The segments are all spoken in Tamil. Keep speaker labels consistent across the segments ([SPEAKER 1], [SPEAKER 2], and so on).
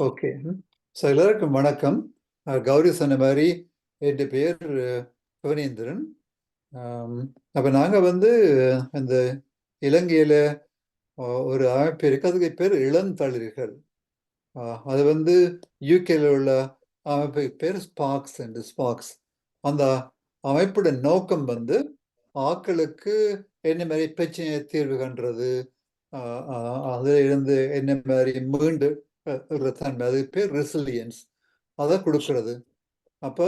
[SPEAKER 1] ஓகே. ஸோ எல்லாருக்கும் வணக்கம். கௌரி சொன்ன மாதிரி என் பேர் சிவனேந்திரன். அப்போ நாங்கள் வந்து இந்த இலங்கையில் ஒரு அமைப்பு இருக்கு, அதுக்கு பேர் இளந்தளிர்கள். அது வந்து யூகேல உள்ள அமைப்பு பேர் ஸ்பாக்ஸ். அந்த அமைப்போட நோக்கம் வந்து ஆக்களுக்கு என்ன மாதிரி பிரச்சனையை தீர்வு கண்டுறது, அதில் இருந்து என்ன மாதிரி மீண்டு தன்மை, அது பேர் ரெசிலியன்ஸ், அதை கொடுக்கறது. அப்போ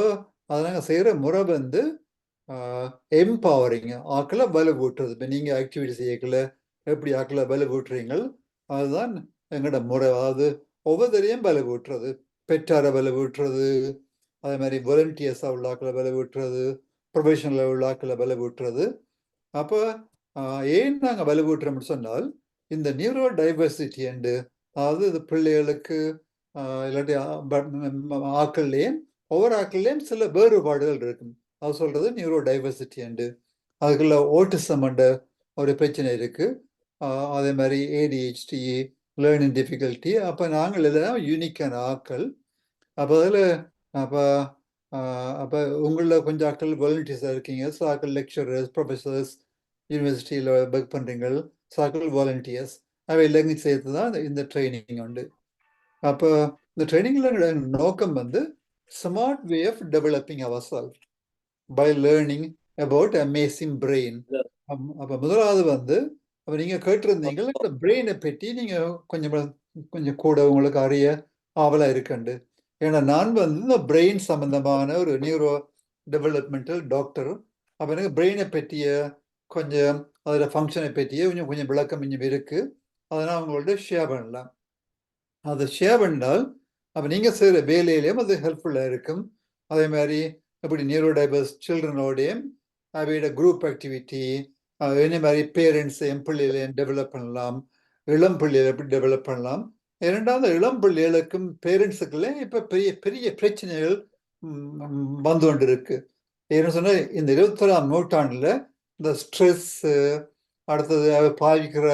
[SPEAKER 1] அதை நாங்கள் செய்கிற முறை வந்து எம்பவரிங், ஆக்களை வலு கூட்டுறது. இப்போ நீங்கள் ஆக்டிவிட்டி செய்யக்கல எப்படி ஆக்களை வலு கூட்டுறீங்கள், அதுதான் எங்களோட முறை. அதாவது ஒவ்வொருத்தரையும் வலு கூட்டுறது, பெற்றாரை வலு கூட்டுறது, அதே மாதிரி வாலண்டியர்ஸாக உள்ள ஆக்களை வலு கூட்டுறது, ப்ரொஃபஷனலாக உள்ள ஆக்களை வலு கூட்டுறது. அப்போ ஏன் நாங்கள் வலு கூட்டுறோம்னு சொன்னால், இந்த நியூரோ டைவர்சிட்டி அண்டு, அதாவது இது பிள்ளைகளுக்கு இல்லாட்டி ஆக்கள்லேயும் ஒவ்வொரு ஆக்கள்லேயும் சில வேறுபாடுகள் இருக்கும். அது சொல்றது நியூரோ டைவர்சிட்டி அண்டு. அதுக்குள்ள ஓட்டிசம் அண்ட ஒரு பிரச்சனை இருக்கு. அதே மாதிரி ஏடிஹெச்டி, லேர்னிங் டிஃபிகல்ட்டி. அப்போ நாங்கள் எல்லாம் யூனிக்கான ஆக்கள். அப்போ அதில் அப்போ அப்போ உங்களில் கொஞ்சம் ஆக்கள் வாலண்டியர்ஸாக இருக்கீங்க. ஸோ ஆக்கள் லெக்சரர்ஸ், ப்ரொஃபஸர்ஸ், யூனிவர்சிட்டியில் ஒர்க் பண்ணுறீங்கள். ஸோ ஆக்கள் வாலண்டியர்ஸ். அவை எல்லாத்தையும் சேர்த்து தான் இந்த ட்ரைனிங் உண்டு. அப்போ இந்த ட்ரைனிங்கில் நோக்கம் வந்து smart way of developing our self by learning about amazing brain. அப்போ முதலாவது வந்து அப்போ நீங்கள் கேட்டிருந்தீங்க இந்த பிரெயினை பற்றி நீங்கள் கொஞ்சம் கூட உங்களுக்கு அறிய ஆவலாக இருக்குண்டு. ஏன்னா நான் வந்து இந்த பிரெயின் சம்பந்தமான ஒரு நியூரோ டெவலப்மெண்டல் டாக்டர். அப்போ எனக்கு பிரெயினை பற்றிய கொஞ்சம் அதில் ஃபங்க்ஷனை பற்றிய கொஞ்சம் விளக்கம் கொஞ்சம் இருக்குது. அதை நான் உங்கள்ட்ட ஷேர் பண்ணலாம். அதை ஷேர் பண்ணால் அப்போ நீங்கள் செய்கிற வேலையிலையும் அது ஹெல்ப்ஃபுல்லாக இருக்கும். அதே மாதிரி எப்படி நியூரோ டைவர்ஸ் சில்ட்ரனோடையும் அவையோட குரூப் ஆக்டிவிட்டி, என்ன மாதிரி பேரண்ட்ஸையும் பிள்ளைகளையும் டெவலப் பண்ணலாம், இளம் பிள்ளைகளை எப்படி டெவலப் பண்ணலாம். இரண்டாவது இளம் பிள்ளைகளுக்கும் பேரண்ட்ஸுக்குள்ளே இப்போ பெரிய பெரிய பிரச்சனைகள் வந்து கொண்டு இருக்கு. ஏன்னு சொன்னால் இந்த 21ஆம் நூற்றாண்டில் இந்த ஸ்ட்ரெஸ்ஸு, அடுத்தது பாதிக்கிற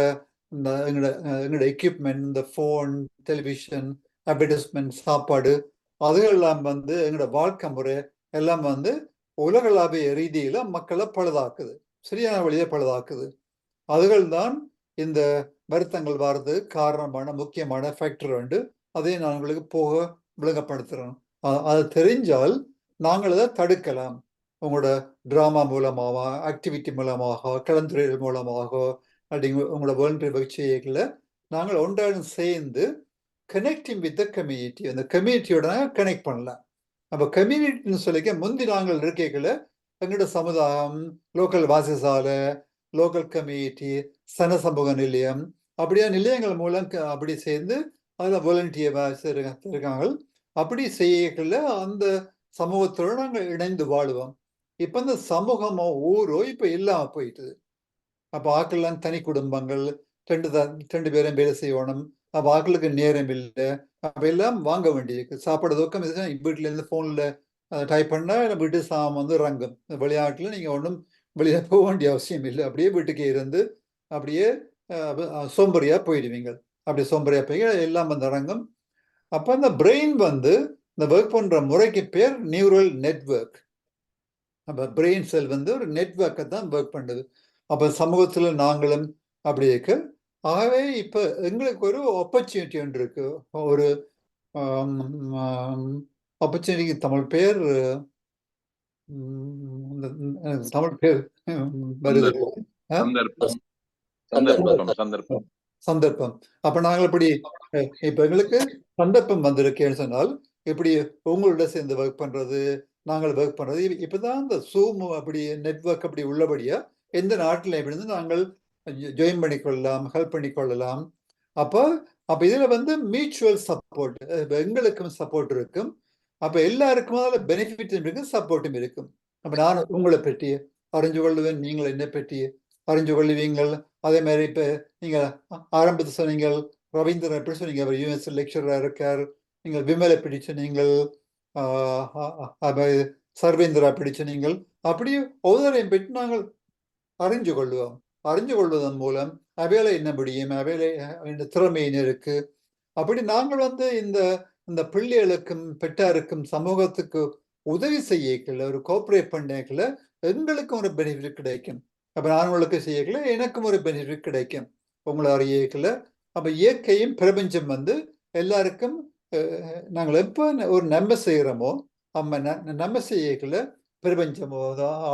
[SPEAKER 1] இந்த எங்களோட எக்யூப்மெண்ட், இந்த ஃபோன், டெலிவிஷன், அட்வர்டைஸ்மெண்ட், சாப்பாடு, அதுகெல்லாம் வந்து எங்களோட வாழ்க்கை முறை எல்லாம் வந்து உலகளாவிய ரீதியில் மக்களை பழுதாக்குது, சரியான வழியை பழுதாக்குது. அதுகள் தான் இந்த வருத்தங்கள் வர்றது காரணமான முக்கியமான ஃபேக்டர் உண்டு. அதையும் நான் உங்களுக்கு போக விளங்கப்படுத்துகிறோம். அது தெரிஞ்சால் நாங்கள் அதை தடுக்கலாம். உங்களோட ட்ராமா மூலமாக, ஆக்டிவிட்டி மூலமாக, கலந்துரைகள் மூலமாக, அப்படி உங்களோட வேர்ல்டு பயிற்சிகளை நாங்கள் ஒன்றாலும் சேர்ந்து கனெக்டிங் வித் த கம்யூனிட்டி, அந்த கம்யூனிட்டியோட கனெக்ட் பண்ணலாம். அப்போ கம்யூனிட்டின்னு சொல்லிக்க முந்தி நாங்கள் இருக்கைகளை எங்களோட சமுதாயம், லோக்கல் வாசிசாலை, லோக்கல் கம்யூனிட்டி, சன சமூக நிலையம், அப்படியா நிலையங்கள் மூலம் அப்படி சேர்ந்து அதில் வாலண்டியர் இருக்காங்க. அப்படி செய்யல அந்த சமூகத்தோடு நாங்கள் இணைந்து வாழுவோம். இப்போ இந்த சமூகமோ ஊரோ இப்போ இல்லாமல் போயிட்டுது. அப்போ ஆக்கள்லாம் தனி குடும்பங்கள், ரெண்டு பேரும் வேலை செய்யணும். அப்போ ஆக்களுக்கு நேரம் இல்லை. அப்போ எல்லாம் வாங்க வேண்டியிருக்கு. சாப்பாடு தூக்கம் வீட்டிலேருந்து ஃபோனில் டைப் பண்ணால் வீட்டு சாமான் வந்து ரங்கும். விளையாட்டில் நீங்கள் ஒன்றும் வெளியில் போக வேண்டிய அவசியம் இல்லை. அப்படியே வீட்டுக்கே இருந்து அப்படியே சோம்பறியாக போயிடுவீங்க. அப்படி சோம்பறியாக போய் எல்லாம் வந்து ரங்கும். அப்போ அந்த பிரெயின் வந்து இந்த ஒர்க் பண்ணுற முறைக்கு பேர் நியூரல் நெட்வொர்க். அப்போ பிரெயின் செல் வந்து ஒரு நெட்வொர்க்கை தான் ஒர்க் பண்ணுது. அப்போ சமூகத்தில் நாங்களும் அப்படி இருக்கு. ஆகவே இப்போ எங்களுக்கு ஒரு ஆப்பர்ச்சுனிட்டி ஒன்று இருக்கு. ஒரு ஆப்பர்ச்சுனிட்டிக்கு தமிழ் பேர் தமிழ் பேர் வருது. சந்தர்ப்பம். அப்ப நாங்கள் இப்படி இப்ப எங்களுக்கு சந்தர்ப்பம் வந்திருக்கேன்னு சொன்னால் இப்படி உங்களோட சேர்ந்து ஒர்க் பண்றது, நாங்கள் ஒர்க் பண்றது, இப்பதான் இந்த Zoom அப்படி நெட்வொர்க் அப்படி உள்ளபடியா எந்த நாட்டில் எப்படி நாங்கள் ஜாயின் பண்ணிக்கொள்ளலாம், ஹெல்ப் பண்ணிக்கொள்ளலாம். அப்போ இதுல வந்து மியூச்சுவல் சப்போர்ட், எங்களுக்கும் சப்போர்ட் இருக்கும். அப்ப எல்லாருக்கும் அதில் பெனிஃபிட்டும் இருக்கு, சப்போர்ட்டும் இருக்கும். அப்ப நான் உங்களை பற்றி அறிஞ்சு கொள்ளுவேன், நீங்கள் என்னை பற்றி அறிஞ்சு கொள்ளுவீங்கள். அதே மாதிரி இப்போ நீங்கள் ஆரம்பத்தில் சொன்னீங்கள் ரவீந்திரன் எப்படி சொன்னீங்க, அவர் யூனிவர்சிட்டி லெக்சராக இருக்கார். நீங்கள் விமலை பிடிச்ச நீங்கள், சர்வேந்திரா பிடிச்ச நீங்கள், அப்படி ஒவ்வொருவரையும் பற்றி நாங்கள் அறிஞ்சு கொள்வோம். அறிஞ்சு கொள்வதன் மூலம் அவைகளை என்ன முடியும், அவைகளை திறமை என்ன இருக்கு, அப்படி நாங்கள் வந்து இந்த இந்த பிள்ளைகளுக்கும் பெற்றாருக்கும் சமூகத்துக்கு உதவி செய்யக்கல, ஒரு கோஆப்ரேட் பண்ணக்கல, எங்களுக்கும் ஒரு பெனிஃபிட் கிடைக்கும். அப்ப நான் உங்களுக்கு செய்யக்கல, எனக்கும் ஒரு பெனிஃபிட் கிடைக்கும். உங்களை அறியக்கல. அப்ப இயற்கையும் பிரபஞ்சம் வந்து எல்லாருக்கும் நாங்கள் எப்போ ஒரு நன்மை செய்கிறோமோ நம்ம நன்மை செய்யக்கல பிரபஞ்சமோ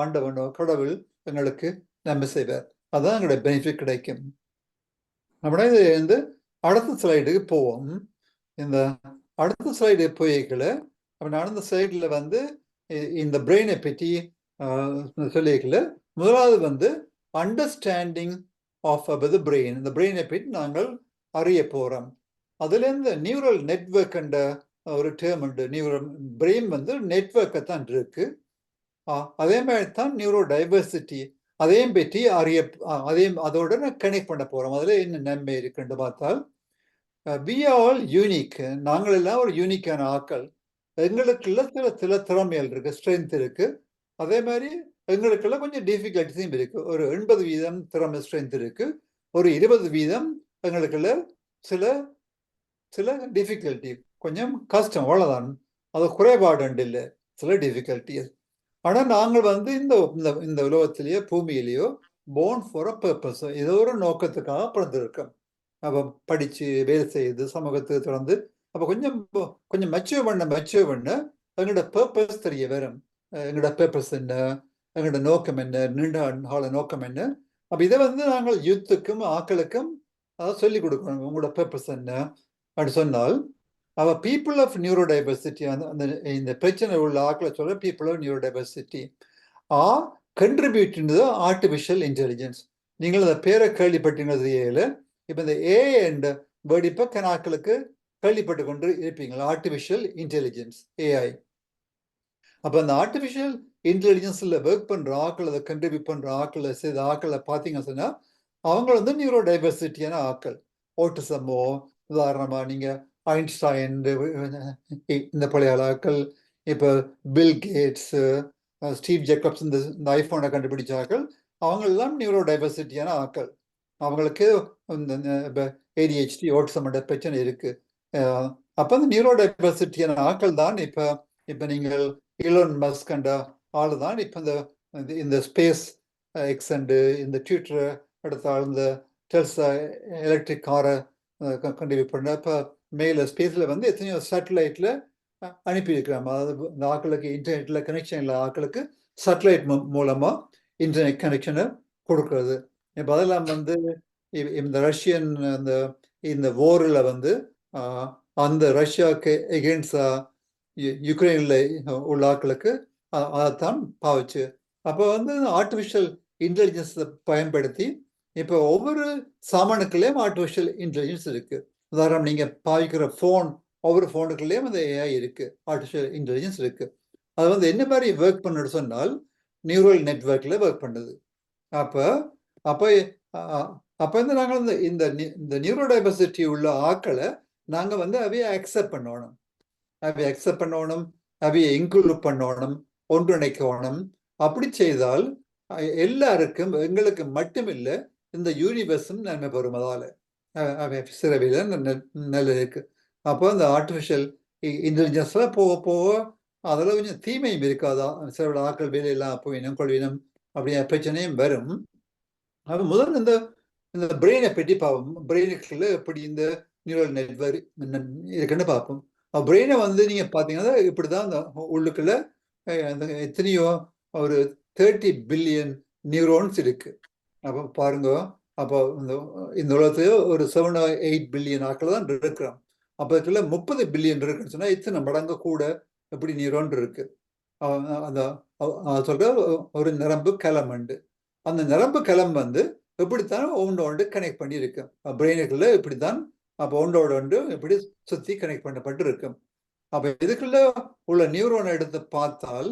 [SPEAKER 1] ஆண்டவனோ கடவுள் எங்களுக்கு நன்மை செய்வார். அதான் எங்களுடைய பெனிஃபிட் கிடைக்கும். அப்படின்னா இது வந்து அடுத்த ஸ்லைடுக்கு போவோம். இந்த அடுத்த ஸ்லைடு போய்க்கல அப்ப நடந்த ஸ்லைடில் வந்து இந்த பிரெயினை பற்றி சொல்லிக்கல. முதலாவது வந்து அண்டர்ஸ்டாண்டிங் ஆஃப் த பிரெயின். இந்த பிரெயினை பற்றி நாங்கள் அறிய போகிறோம். அதுலேருந்து நியூரல் நெட்வொர்க் என்ற ஒரு டேர்ம் உண்டு. நியூரல் பிரெயின் வந்து நெட்வொர்க்கை தான் இருக்கு. அதே மாதிரி தான் நியூரோ டைவர்சிட்டி அதையும் பற்றி அதோட கனெக்ட் பண்ண போகிறோம். அதில் என்ன நன்மை இருக்குன்னு பார்த்தால் we are all unique. நாங்கள் எல்லாம் ஒரு யூனிக்கான ஆக்கள். எங்களுக்குள்ள சில திறமைகள் இருக்கு, ஸ்ட்ரென்த் இருக்கு. அதே மாதிரி எங்களுக்குள்ள கொஞ்சம் டிஃபிகல்ட்டிஸும் இருக்கு. ஒரு 80% திறமை ஸ்ட்ரென்த் இருக்கு. ஒரு 20% எங்களுக்குள்ள சில சில டிஃபிகல்ட்டி, கொஞ்சம் கஷ்டம், அவ்வளவுதான். அது குறைபாடு இல்லை, சில டிஃபிகல்ட்டிஸ். ஆனா நாங்கள் வந்து இந்த இந்த உலகத்திலேயோ பூமியிலேயோ போர்ன் ஃபார் அ பர்பஸ், ஏதோ ஒரு நோக்கத்துக்காக பிறந்திருக்கோம். அப்போ படிச்சு வேலை செய்யுது, சமூகத்துக்கு தொடர்ந்து அப்போ கொஞ்சம் மெச்சூர் பண்ண எங்களோட பர்பஸ் தெரிய வரும். எங்களோட பர்பஸ் என்ன, எங்களோட நோக்கம் என்ன, நீண்ட கால நோக்கம் என்ன. அப்போ இதை வந்து நாங்கள் யூத்துக்கும் ஆக்களுக்கும் அதை சொல்லிக் கொடுக்கணும். உங்களோட பர்பஸ் என்ன அப்படி சொன்னால் அவ பீப்புள் ஆஃப் நியூரோ டைவர்சிட்டி, அந்த இந்த பிரச்சனை உள்ள ஆக்களை சொல்ற people of neurodiversity are contributing to artificial intelligence. நீங்கள் அந்த பேரை கேள்விப்பட்டீங்க. இப்போ இந்த ஏ அண்ட் வேர்டு இப்போ கணாக்களுக்கு கேள்விப்பட்டு கொண்டு இருப்பீங்களா? Artificial intelligence, AI. அப்போ அந்த ஆர்டிஃபிஷியல் இன்டெலிஜென்ஸில் ஒர்க் பண்ணுற ஆக்கள், அதை கண்ட்ரிபியூட் பண்ணுற ஆக்களை செய்த ஆக்களை பார்த்தீங்கன்னு சொன்னால் அவங்க வந்து நியூரோ டைவர்சிட்டியான ஆக்கள். ஓட்டிசமோ உதாரணமாக நீங்கள் ஐன்ஸ்டைன், இந்த பழைய ஆக்கள், இப்போ பில் கேட்ஸ், ஸ்டீவ் ஜேக்கப்ஸ், இந்த ஐஃபோனை கண்டுபிடிச்சாக்கள், அவங்களெல்லாம் நியூரோ டைவர்சிட்டியான ஆக்கள். அவங்களுக்கு இந்த ஏடிஹெச்டி ஓட்டிசம் பிரச்சனை இருக்கு. அப்போ அந்த நியூரோ டைவர்சிட்டியான ஆக்கள் தான் இப்போ நீங்கள் இலோன் மஸ்க் என்ற ஆள் தான் இப்போ இந்த ஸ்பேஸ் எக்ஸ் அண்டு இந்த ட்விட்டர் அடுத்த ஆள் இந்த டெல்சா எலக்ட்ரிக் காரை கண்டிப்பாக பண்ண. இப்போ மேலே ஸ்பேஸில் வந்து எத்தனையோ சேட்டலைட்டில் அனுப்பியிருக்கிறாங்க. அதாவது இந்த ஆக்களுக்கு இன்டர்நெட்டில் கனெக்ஷன் இல்லை ஆக்களுக்கு சேட்டலைட் மூலமாக இன்டர்நெட் கனெக்ஷனை கொடுக்கறது. இப்போ அதெல்லாம் வந்து இந்த ரஷ்யன் இந்த வாரில் வந்து அந்த ரஷ்யாவுக்கு எகென்ஸ்டா யுக்ரைனில் உள்ள ஆக்களுக்கு அதைத்தான் பாவிச்சு. அப்போ வந்து ஆர்டிஃபிஷியல் இன்டெலிஜென்ஸை பயன்படுத்தி இப்போ ஒவ்வொரு சாமானுக்குள்ளேயும் ஆர்டிஃபிஷியல் இன்டெலிஜென்ஸ் இருக்கு. உதாரணம், நீங்கள் பாவிக்கிற ஃபோன், ஒவ்வொரு ஃபோனுக்குள்ளேயும் அந்த ஏஐ இருக்கு, ஆர்டிஃபிஷியல் இன்டெலிஜென்ஸ் இருக்கு. அது வந்து என்ன மாதிரி ஒர்க் பண்ணுன்னு சொன்னால் நியூரல் நெட்வொர்க்ல ஒர்க் பண்ணுது. அப்போ அப்போ அப்போ வந்து நாங்கள் இந்த நியூரோ டைவர்சிட்டி உள்ள ஆக்களை நாங்கள் வந்து அவையை அக்செப்ட் பண்ணணும், அவையை இன்க்ளூட் பண்ணணும், ஒன்றிணைக்கணும். அப்படி செய்தால் எல்லாருக்கும், எங்களுக்கு மட்டுமில்லை, இந்த யூனிவர்ஸும் நன்மை பெறும். அதால் சிறவில நல்ல இருக்கு. அப்போ இந்த ஆர்டிஃபிஷியல் இன்டெலிஜென்ஸ்லாம் போக போக அதில் கொஞ்சம் தீமையும் இருக்காதா, சில ஆக்கள் வேலையெல்லாம் போயினும் கொள்வினம் அப்படிங்கிற பிரச்சனையும் வரும். அப்போ முதல்ல இந்த பிரெயினை பற்றி பார்ப்போம். பிரெயினுக்குள்ள எப்படி இந்த நியூரல் நெட்வொர்க் இருக்குன்னு பார்ப்போம். பிரெயினை வந்து நீங்க பார்த்தீங்கன்னா இப்படிதான் அந்த உள்ளுக்குள்ள எத்தனையோ ஒரு 30 பில்லியன் நியூரோன்ஸ் இருக்கு. அப்போ பாருங்க, அப்போ இந்த உலகத்துல ஒரு 7 or 8 பில்லியன் ஆக்கள் தான் இருக்கிறோம். அப்போ இதுல 30 பில்லியன் இருக்குன்னு சொன்னா இத்தனை மடங்கு கூட எப்படி நியூரோன் இருக்கு. அந்த சொல்ற ஒரு நரம்பு களம் உண்டு. அந்த நரம்பு களம் வந்து எப்படித்தான் ஒன்றோடு கனெக்ட் பண்ணி இருக்கு. பிரெயினுக்குள்ள இப்படித்தான் அப்போ ஒன்றோடு ஒன்று இப்படி சுத்தி கனெக்ட் பண்ணப்பட்டு இருக்கும். அப்ப இதுக்குள்ள உள்ள நியூரோனை எடுத்து பார்த்தால்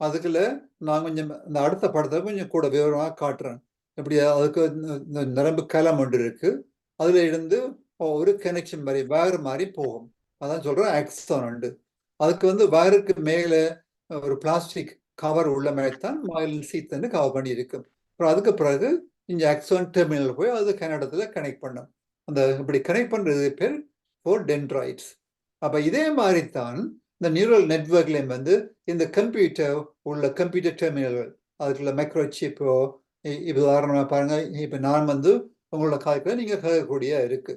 [SPEAKER 1] அதுக்குள்ள நான் கொஞ்சம் இந்த அடுத்த படத்தை கொஞ்சம் கூட விவரமாக காட்டுறேன். இப்படி அதுக்கு இந்த நரம்பு களம் ஒன்று இருக்கு. அதுல இருந்து ஒரு கனெக்ஷன் மாதிரி வேறு மாதிரி போகும். அதான் சொல்றேன் ஆக்சான் உண்டு. அதுக்கு வந்து வயருக்கு மேலே ஒரு பிளாஸ்டிக் கவர் உள்ள மாதிரி தான் மயிலின் சீத்தன்னு கவர் பண்ணி இருக்கும். அப்புறம் அதுக்கு பிறகு இந்த ஆக்சான் டெர்மினல் போய் அது கன்னடத்துல கனெக்ட் பண்ணும். அந்த இப்படி கனெக்ட் பண்றது பேர் ஃபார் டென்ட்ரைட்ஸ். அப்ப இதே மாதிரி தான் இந்த நியூரல் நெட்வொர்க்லேயும் வந்து இந்த கம்ப்யூட்டர் உள்ள கம்ப்யூட்டர் டெர்மினல்கள் அதுக்குள்ள மைக்ரோ சிப்போ இப்போ உதாரணமாக பாருங்க, இப்போ நான் வந்து உங்களோட காய்க்கிற நீங்கள் கேட்கக்கூடிய இருக்கு.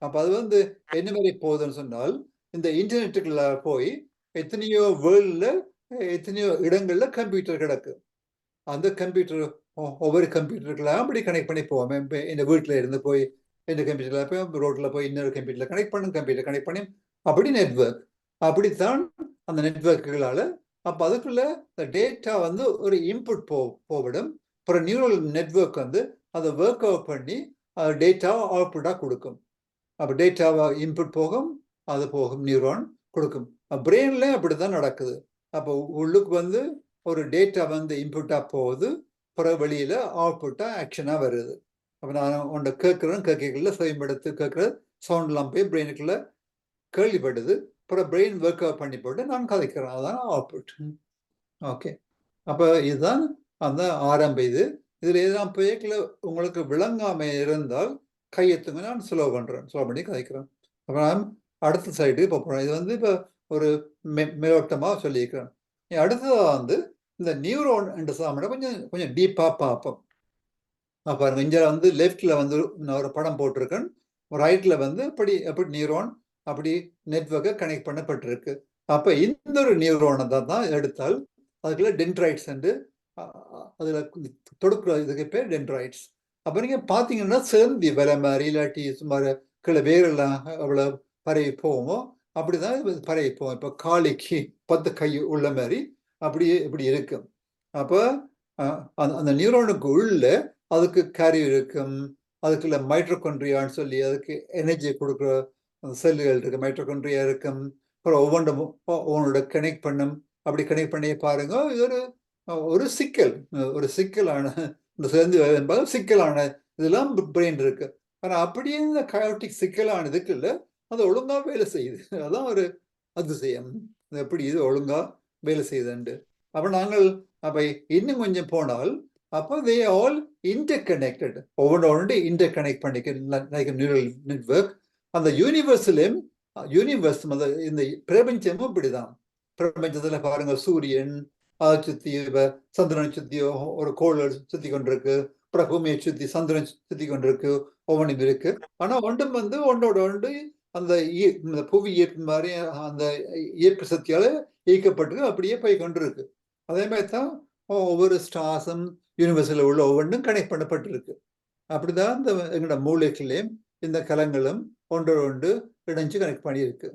[SPEAKER 1] அப்போ அது வந்து என்ன மாதிரி போகுதுன்னு சொன்னால், இந்த இன்டர்நெட்டுக்குள்ள போய் எத்தனையோ வேர்ல்டில் எத்தனையோ இடங்கள்ல கம்ப்யூட்டர் கிடக்கு. அந்த கம்ப்யூட்டர் ஒவ்வொரு கம்ப்யூட்டருக்கெல்லாம் அப்படி கனெக்ட் பண்ணி போவோம். இப்போ இந்த வீட்டில் இருந்து போய் இந்த கம்ப்யூட்டரில் போய் ரோட்டில் போய் இன்னொரு கம்ப்யூட்டரில் கனெக்ட் பண்ணும், கம்ப்யூட்டர் கனெக்ட் பண்ணி அப்படி நெட்வொர்க். அப்படித்தான் அந்த நெட்வொர்க்குகளால் அப்போ அதுக்குள்ள டேட்டா வந்து ஒரு இன்புட் போவிடும். அப்புறம் நியூரல் நெட்வொர்க் வந்து அதை ஒர்க் அவுட் பண்ணி அது டேட்டாவை அவுட்புட்டாக கொடுக்கும். அப்போ டேட்டாவை இன்புட் போகும், அது போகும் நியூரான் கொடுக்கும். பிரெயின்லேயும் அப்படி தான் நடக்குது. அப்போ உள்ளுக்கு வந்து ஒரு டேட்டா வந்து இன்புட்டாக போகுது, பிறகு வெளியில் அவுட்புட்டாக ஆக்ஷனாக வருது. அப்போ நான் உன்னை கேட்கல சுயம்படுத்து கேட்குற சவுண்ட்லாம் போய் பிரெயினுக்குள்ள கேள்விப்படுது, அப்புறம் பிரெயின் ஒர்க் அவுட் பண்ணி போட்டு நான் கதைக்கிறேன். அதான் அவுட்புட். ஓகே, அப்போ இதுதான் அந்த ஆரம்ப இது. இதில் எதுதான் பேக்கில் உங்களுக்கு விளங்காமல் இருந்தால் கையெத்துங்க, நான் ஸ்லோ பண்ணி கதைக்கிறேன். அப்போ நான் அடுத்த சைடு இப்போ போகிறேன். இது வந்து இப்போ ஒரு மேலோட்டமாக சொல்லியிருக்கிறேன். அடுத்ததாக வந்து இந்த நியூரோன் என்று சாப்பிட கொஞ்சம் டீப்பாக பார்ப்போம். பாருங்க, இங்கே வந்து லெஃப்டில் வந்து நான் ஒரு படம் போட்டிருக்கேன், ரைட்டில் வந்து எப்படி நியூரோன் அப்படி நெட்வொர்க்கை கனெக்ட் பண்ணப்பட்டிருக்கு. அப்போ இந்த ஒரு நியூரோனை தான் எடுத்தால் அதுக்குள்ள டென்ட்ரைட்ஸ் வந்து அதில் தொடுக்கிற இதுக்கு பேர் டென்ட்ரைட்ஸ். அப்போ நீங்கள் பார்த்தீங்கன்னா சேர்ந்தி விலை மாதிரி இல்லாட்டி சுமார் கீழே வேரெல்லாம் அவ்வளோ பரவி போவோமோ அப்படிதான் பரவி போவோம். இப்போ காளிக்கு 10 கை உள்ள மாதிரி அப்படியே இப்படி இருக்கும். அப்போ அந்த நியூரோனுக்கு உள்ள அதுக்கு கேரியர் இருக்கும், அதுக்குள்ள மைட்ரோகாண்ட்ரியான்னு சொல்லி அதுக்கு எனர்ஜியை கொடுக்குற செல்லுகள் இருக்கு, மைட்ரோகாண்ட்ரியா இருக்கும். அப்புறம் ஒவ்வொன்றோட கனெக்ட் பண்ணும். அப்படி கனெக்ட் பண்ணி பாருங்க, இது ஒரு சிக்கலான இந்த சேர்ந்து என்பது சிக்கலான இதெல்லாம் பிரெயின் இருக்கு. ஆனால் அப்படியே இந்த கயோட்டிக் சிக்கலான இதுக்குள்ள அது ஒழுங்கா வேலை செய்யுது. அதான் ஒரு அதிசயம், எப்படி இது ஒழுங்கா வேலை செய்யுதுண்டு. அப்போ நாங்கள் அப்போ இன்னும் கொஞ்சம் போனால் அப்போ தே ஆல் இன்டர்கனெக்டட், ஒவ்வொன்று இன்டர்கனெக்ட் பண்ணிக்க நியூரல் நெட்வொர்க். அந்த யூனிவர்ஸ்லையும் யூனிவர்ஸ் இந்த பிரபஞ்சமும் இப்படிதான். பிரபஞ்சத்தில் பாருங்க, சூரியன் அதை சுற்றி சந்திரனை சுற்றி ஒரு கோள் சுற்றி கொண்டிருக்கு, அப்புறம் பூமியை சுற்றி சந்திரன் சுற்றி கொண்டிருக்கு, ஒவ்வொன்றும் இருக்கு. ஆனால் ஒன்றும் வந்து ஒன்றோட ஒன்று அந்த புவி ஈர்ப்பு மாதிரி அந்த ஈர்ப்பு சக்தியால ஈர்க்கப்பட்டு அப்படியே போய் கொண்டிருக்கு. அதே மாதிரி தான் ஒவ்வொரு ஸ்டார்ஸும் யூனிவர்ஸில் உள்ள ஒவ்வொன்றும் கனெக்ட் பண்ணப்பட்டிருக்கு. அப்படிதான் இந்த எங்களோட மூளைக்குள்ளேயும் இந்த கலங்களும் ஒன்றோடு ஒன்று இணைஞ்சு கனெக்ட் பண்ணியிருக்கு.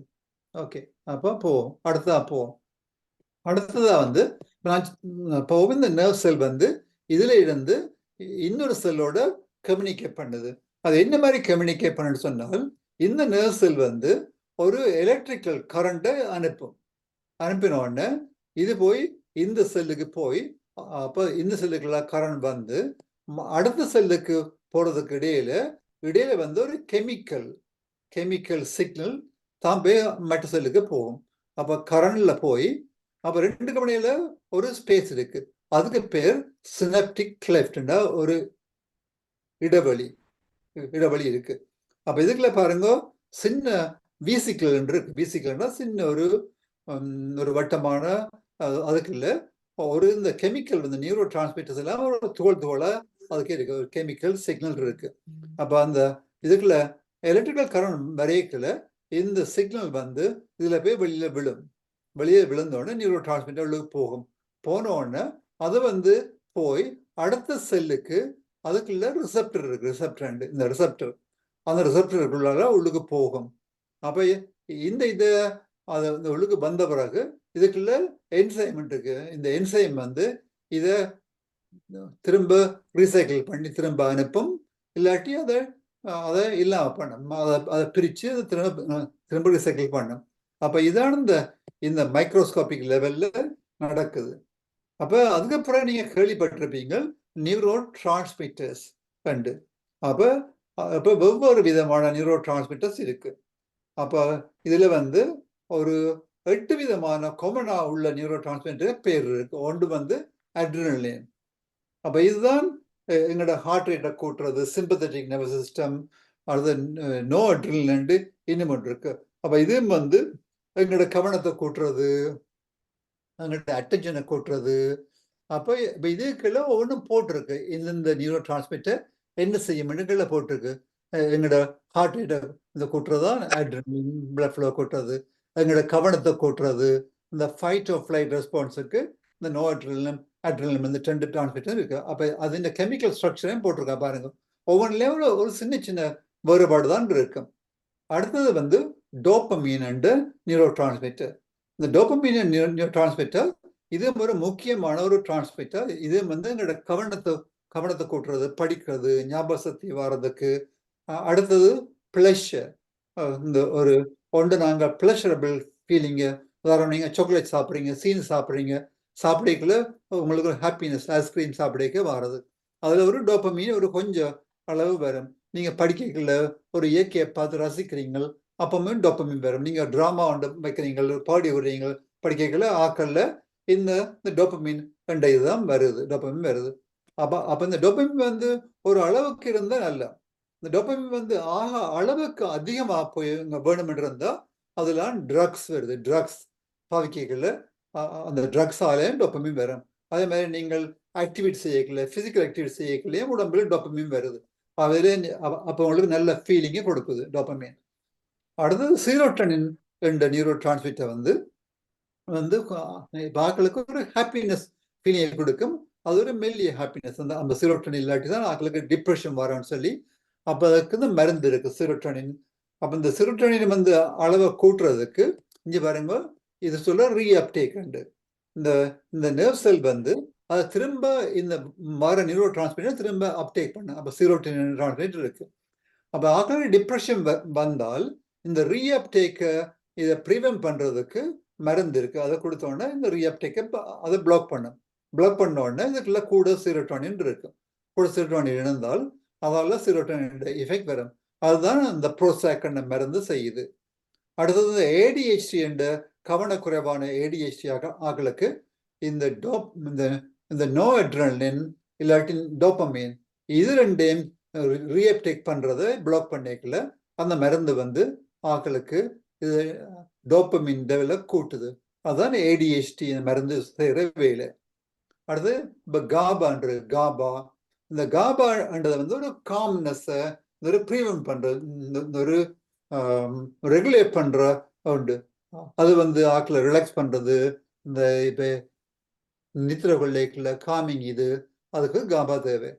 [SPEAKER 1] ஓகே, அப்போ போவோம், அடுத்ததா வந்து போகும் இந்த நர்வ் செல் வந்து இதுல இருந்து இன்னொரு செல்லோட கம்யூனிகேட் பண்ணுது. அது என்ன மாதிரி கம்யூனிகேட் பண்ணுன்னு சொன்னால், இந்த நர்வ் செல் வந்து ஒரு எலக்ட்ரிக்கல் கரண்ட்டை அனுப்பின உடனே இது போய் இந்த செல்லுக்கு போய் அப்போ இந்த செல்லுக்குள்ள கரண்ட் வந்து அடுத்த செல்லுக்கு போறதுக்கு இடையில வந்து ஒரு கெமிக்கல் சிக்னல் தான் போய் மற்ற செல்லுக்கு போகும். அப்போ கரண்ட்ல போய் அப்போ 2 கம்பெனியில ஒரு ஸ்பேஸ் இருக்கு, அதுக்கு பேர் சினாப்டிக் கிளெஃப்ட்னா ஒரு இடைவெளி இருக்கு. அப்போ இதுக்குள்ள பாருங்க, சின்ன வீசிக்கல் இருக்கு. வீசிக்கல்னா சின்ன ஒரு வட்டமான அதுக்குள்ள ஒரு இந்த கெமிக்கல் வந்து நியூரோ டிரான்ஸ்மிட்டர்ஸ் எல்லாம் ஒரு தோலா அதுக்கு இருக்கு, ஒரு கெமிக்கல் சிக்னல் இருக்கு. அப்போ அந்த இதுக்குள்ள எலக்ட்ரிக்கல் கரண்ட் வரையக்குள்ள இந்த சிக்னல் வந்து இதுல போய் வெளியே விழுந்தோடனே நியூரோ டிரான்ஸ்மிட்டர் உள்ளுக்கு போன உடனே அது வந்து போய் அடுத்த செல்லுக்கு அதுக்குள்ள ரிசப்டர் இருக்கு, இந்த ரிசப்டர் அந்த ரிசப்டருக்குள்ள உள்ளுக்கு போகும். அப்போ இந்த அது உள்ளுக்கு வந்த பிறகு இதுக்குள்ள என்சைம் இருக்கு. இந்த என்சைம் வந்து இதை திரும்ப ரீசைக்கிள் பண்ணி திரும்ப அனுப்பும், இல்லாட்டி அதை இல்லாம பண்ணும், அதை பிரித்து அதை திரும்ப ரீசைக்கிள் பண்ணும். அப்போ இதான் இந்த மைக்ரோஸ்கோபிக் லெவல்ல நடக்குது. அப்போ அதுக்கப்புறம் நீங்க கேள்விப்பட்டிருப்பீங்க நியூரோ டிரான்ஸ்மிட்டர்ஸ் கண்டு. அப்போ வெவ்வேறு விதமான நியூரோ டிரான்ஸ்மிட்டர்ஸ் இருக்கு. அப்போ இதுல வந்து ஒரு 8 விதமான காமனா உள்ள நியூரோ டிரான்ஸ்மிட்டர் பேர் இருக்கு. ஒன்று வந்து அட்ரினலின். அப்போ இதுதான் எங்களோட ஹார்ட் ரேட்டை கூட்டுறது, சிம்பத்தட்டிக் நர்வஸ் சிஸ்டம், அடுத்து நோ அட்ரினல் இன்னும் ஒன்று இருக்கு. அப்ப இதுவும் வந்து எங்களோட கவனத்தை கூட்டுறது, எங்களோட அட்டென்ஷனை கூட்டுறது. அப்போ இப்போ இதுக்கெல்லாம் ஒவ்வொன்றும் போட்டிருக்கு. இந்த நியூரோ டிரான்ஸ்மிட்டர் என்ன செய்யும்னுக்கெல்லாம் போட்டிருக்கு. எங்களோட ஹார்ட் ரேட்டை இந்த கூட்டுறது தான் அட்ரினலின், பிளட் ஃப்ளோ கூட்டுறது, எங்களோட கவனத்தை கூட்டுறது. இந்த ஃபைட் ஆஃப் ஃப்ளைட் ரெஸ்பான்ஸுக்கு இந்த நோ அட்ரினலின், அட்ரினலின் இந்த 2 டிரான்ஸ்மிட்டர் இருக்கு. அப்போ அது இந்த கெமிக்கல் ஸ்ட்ரக்சரையும் போட்டிருக்கா பாருங்க. ஒவ்வொன்றுலேயும் ஒரு சின்ன சின்ன வேறுபாடு தான் இருக்கும். அடுத்தது வந்து டோப்பமீன் அண்ட் நியூரோ டிரான்ஸ்மிட்டர். இந்த டோப்பமீன் நியூரோ டிரான்ஸ்மிட்டர் இது ஒரு முக்கியமான ஒரு டிரான்ஸ்மிட்டர். இது வந்து எங்களோட கவனத்தை கூட்டுறது, படிக்கிறது, ஞாபக சக்தி வர்றதுக்கு. அடுத்தது பிளஷர். இந்த ஒரு ஒன்று நாங்கள் பிளஷரபிள் ஃபீலிங்கு, உதாரணம் நீங்கள் சாக்லேட் சாப்பிட்றீங்க, சீன் சாப்பிட்றீங்க, சாப்பிடக்குள்ள உங்களுக்கு ஒரு ஹாப்பினஸ், ஐஸ்கிரீம் சாப்பிடக்க வர்றது. அதில் ஒரு டோப்பமீன் ஒரு கொஞ்சம் அளவு வரும். நீங்கள் படிக்கக்குள்ள ஒரு இயற்கையை பார்த்து ரசிக்கிறீங்கள், அப்பவுமே டோப்பமீன் வரும். நீங்கள் ட்ராமா ஒன்று வைக்கிறீங்கள், பாடி விடுறீங்க, படிக்கக்குள்ள ஆக்கல்ல இந்த டோப்பமீன் என்ற இதுதான் வருது, டோப்பமீன் வருது. அப்போ இந்த டோப்பமீன் வந்து ஒரு அளவுக்கு இருந்தால் நல்ல. இந்த டோப்பமீன் வந்து அளவுக்கு அதிகமாக போய் வேணும் இருந்தால் அதெல்லாம் ட்ரக்ஸ் வருது. ட்ரக்ஸ் பாவிக்கக்குள்ள அந்த ட்ரக்ஸாலேயும் டோப்பமீன் வரும். அதே மாதிரி நீங்கள் ஆக்டிவிட்டி செய்யக்கல, பிசிக்கல் ஆக்டிவிட்டி செய்யக்கலையும் உடம்புல டோப்பமீன் வருது. அதிலே அப்போ உங்களுக்கு நல்ல ஃபீலிங்கை கொடுக்குது டோப்பமீன். அடுத்தது சீரோட்டனின் என்ற நியூரோ டிரான்ஸ்மிட்டர் வந்து ஆக்களுக்கு ஒரு ஹாப்பினஸ் ஃபீலிங்கை கொடுக்கும். அது ஒரு மெல்லிய ஹாப்பினஸ். அந்த சீரோட்டனின் இல்லாட்டி தான் ஆக்களுக்கு டிப்ரெஷன் வரும்னு சொல்லி அப்போ அதுக்கு இந்த மருந்து இருக்கு சீரோட்டனின். அப்போ இந்த சீரோட்டனின் வந்து அளவை கூட்டுறதுக்கு இங்கே பாருங்க, இது சொல்ல ரீஅப்டேக் உண்டு. இந்த நர்வ் செல் வந்து அதை திரும்ப இந்த வர நியூரோ டிரான்ஸ்மிட்டர் திரும்ப அப்டேக் பண்ண. அப்போ சீரோட்டனின் டிரான்ஸ்மிட்டர் இருக்கு. அப்போ ஆக்களுக்கு டிப்ரெஷன் வந்தால் இந்த ரீஅப்டேக்கை இதை ப்ரிவென்ட் பண்ணுறதுக்கு மருந்து இருக்கு. அதை கொடுத்தோடனே இந்த ரீஅப்டேக்கை அதை பிளாக் பண்ண உடனே இதுக்குள்ள கூட சீரோட்டோனின் இருக்கு. கூட சீரோட்டோனின் இருந்தால் அதால சீரோட்டோனின் எஃபெக்ட் வரும். அதுதான் இந்த ப்ரோசாக் என்ற மருந்து செய்யுது. அடுத்தது ஏடிஹெச்டி என்ற கவனக்குறைவான ஏடிஹெச்டி ஆக்களுக்கு இந்த நோ அட்ரினலின் இல்லாட்டி டோப்பமீன் இது ரெண்டையும் ரீஅப்டேக் பண்றதை பிளாக் பண்ணிக்கல அந்த மருந்து வந்து ஆக்களுக்கு இது டோப்பமின் லெவலை கூட்டுது. அதுதான் ஏடிஹெச்டி மருந்து செய்கிற வேலை. அடுத்து இப்போ காபா. இந்த காபான்றது வந்து ஒரு காம்னஸை ஒரு ப்ரீவென்ட் பண்றது, ஒரு ரெகுலேட் பண்ற உண்டு. அது வந்து ஆக்களை ரிலாக்ஸ் பண்றது, இந்த இப்போ நித்திர கொள்ளைக்குள்ள காமிங், இது அதுக்கு காபா தேவை.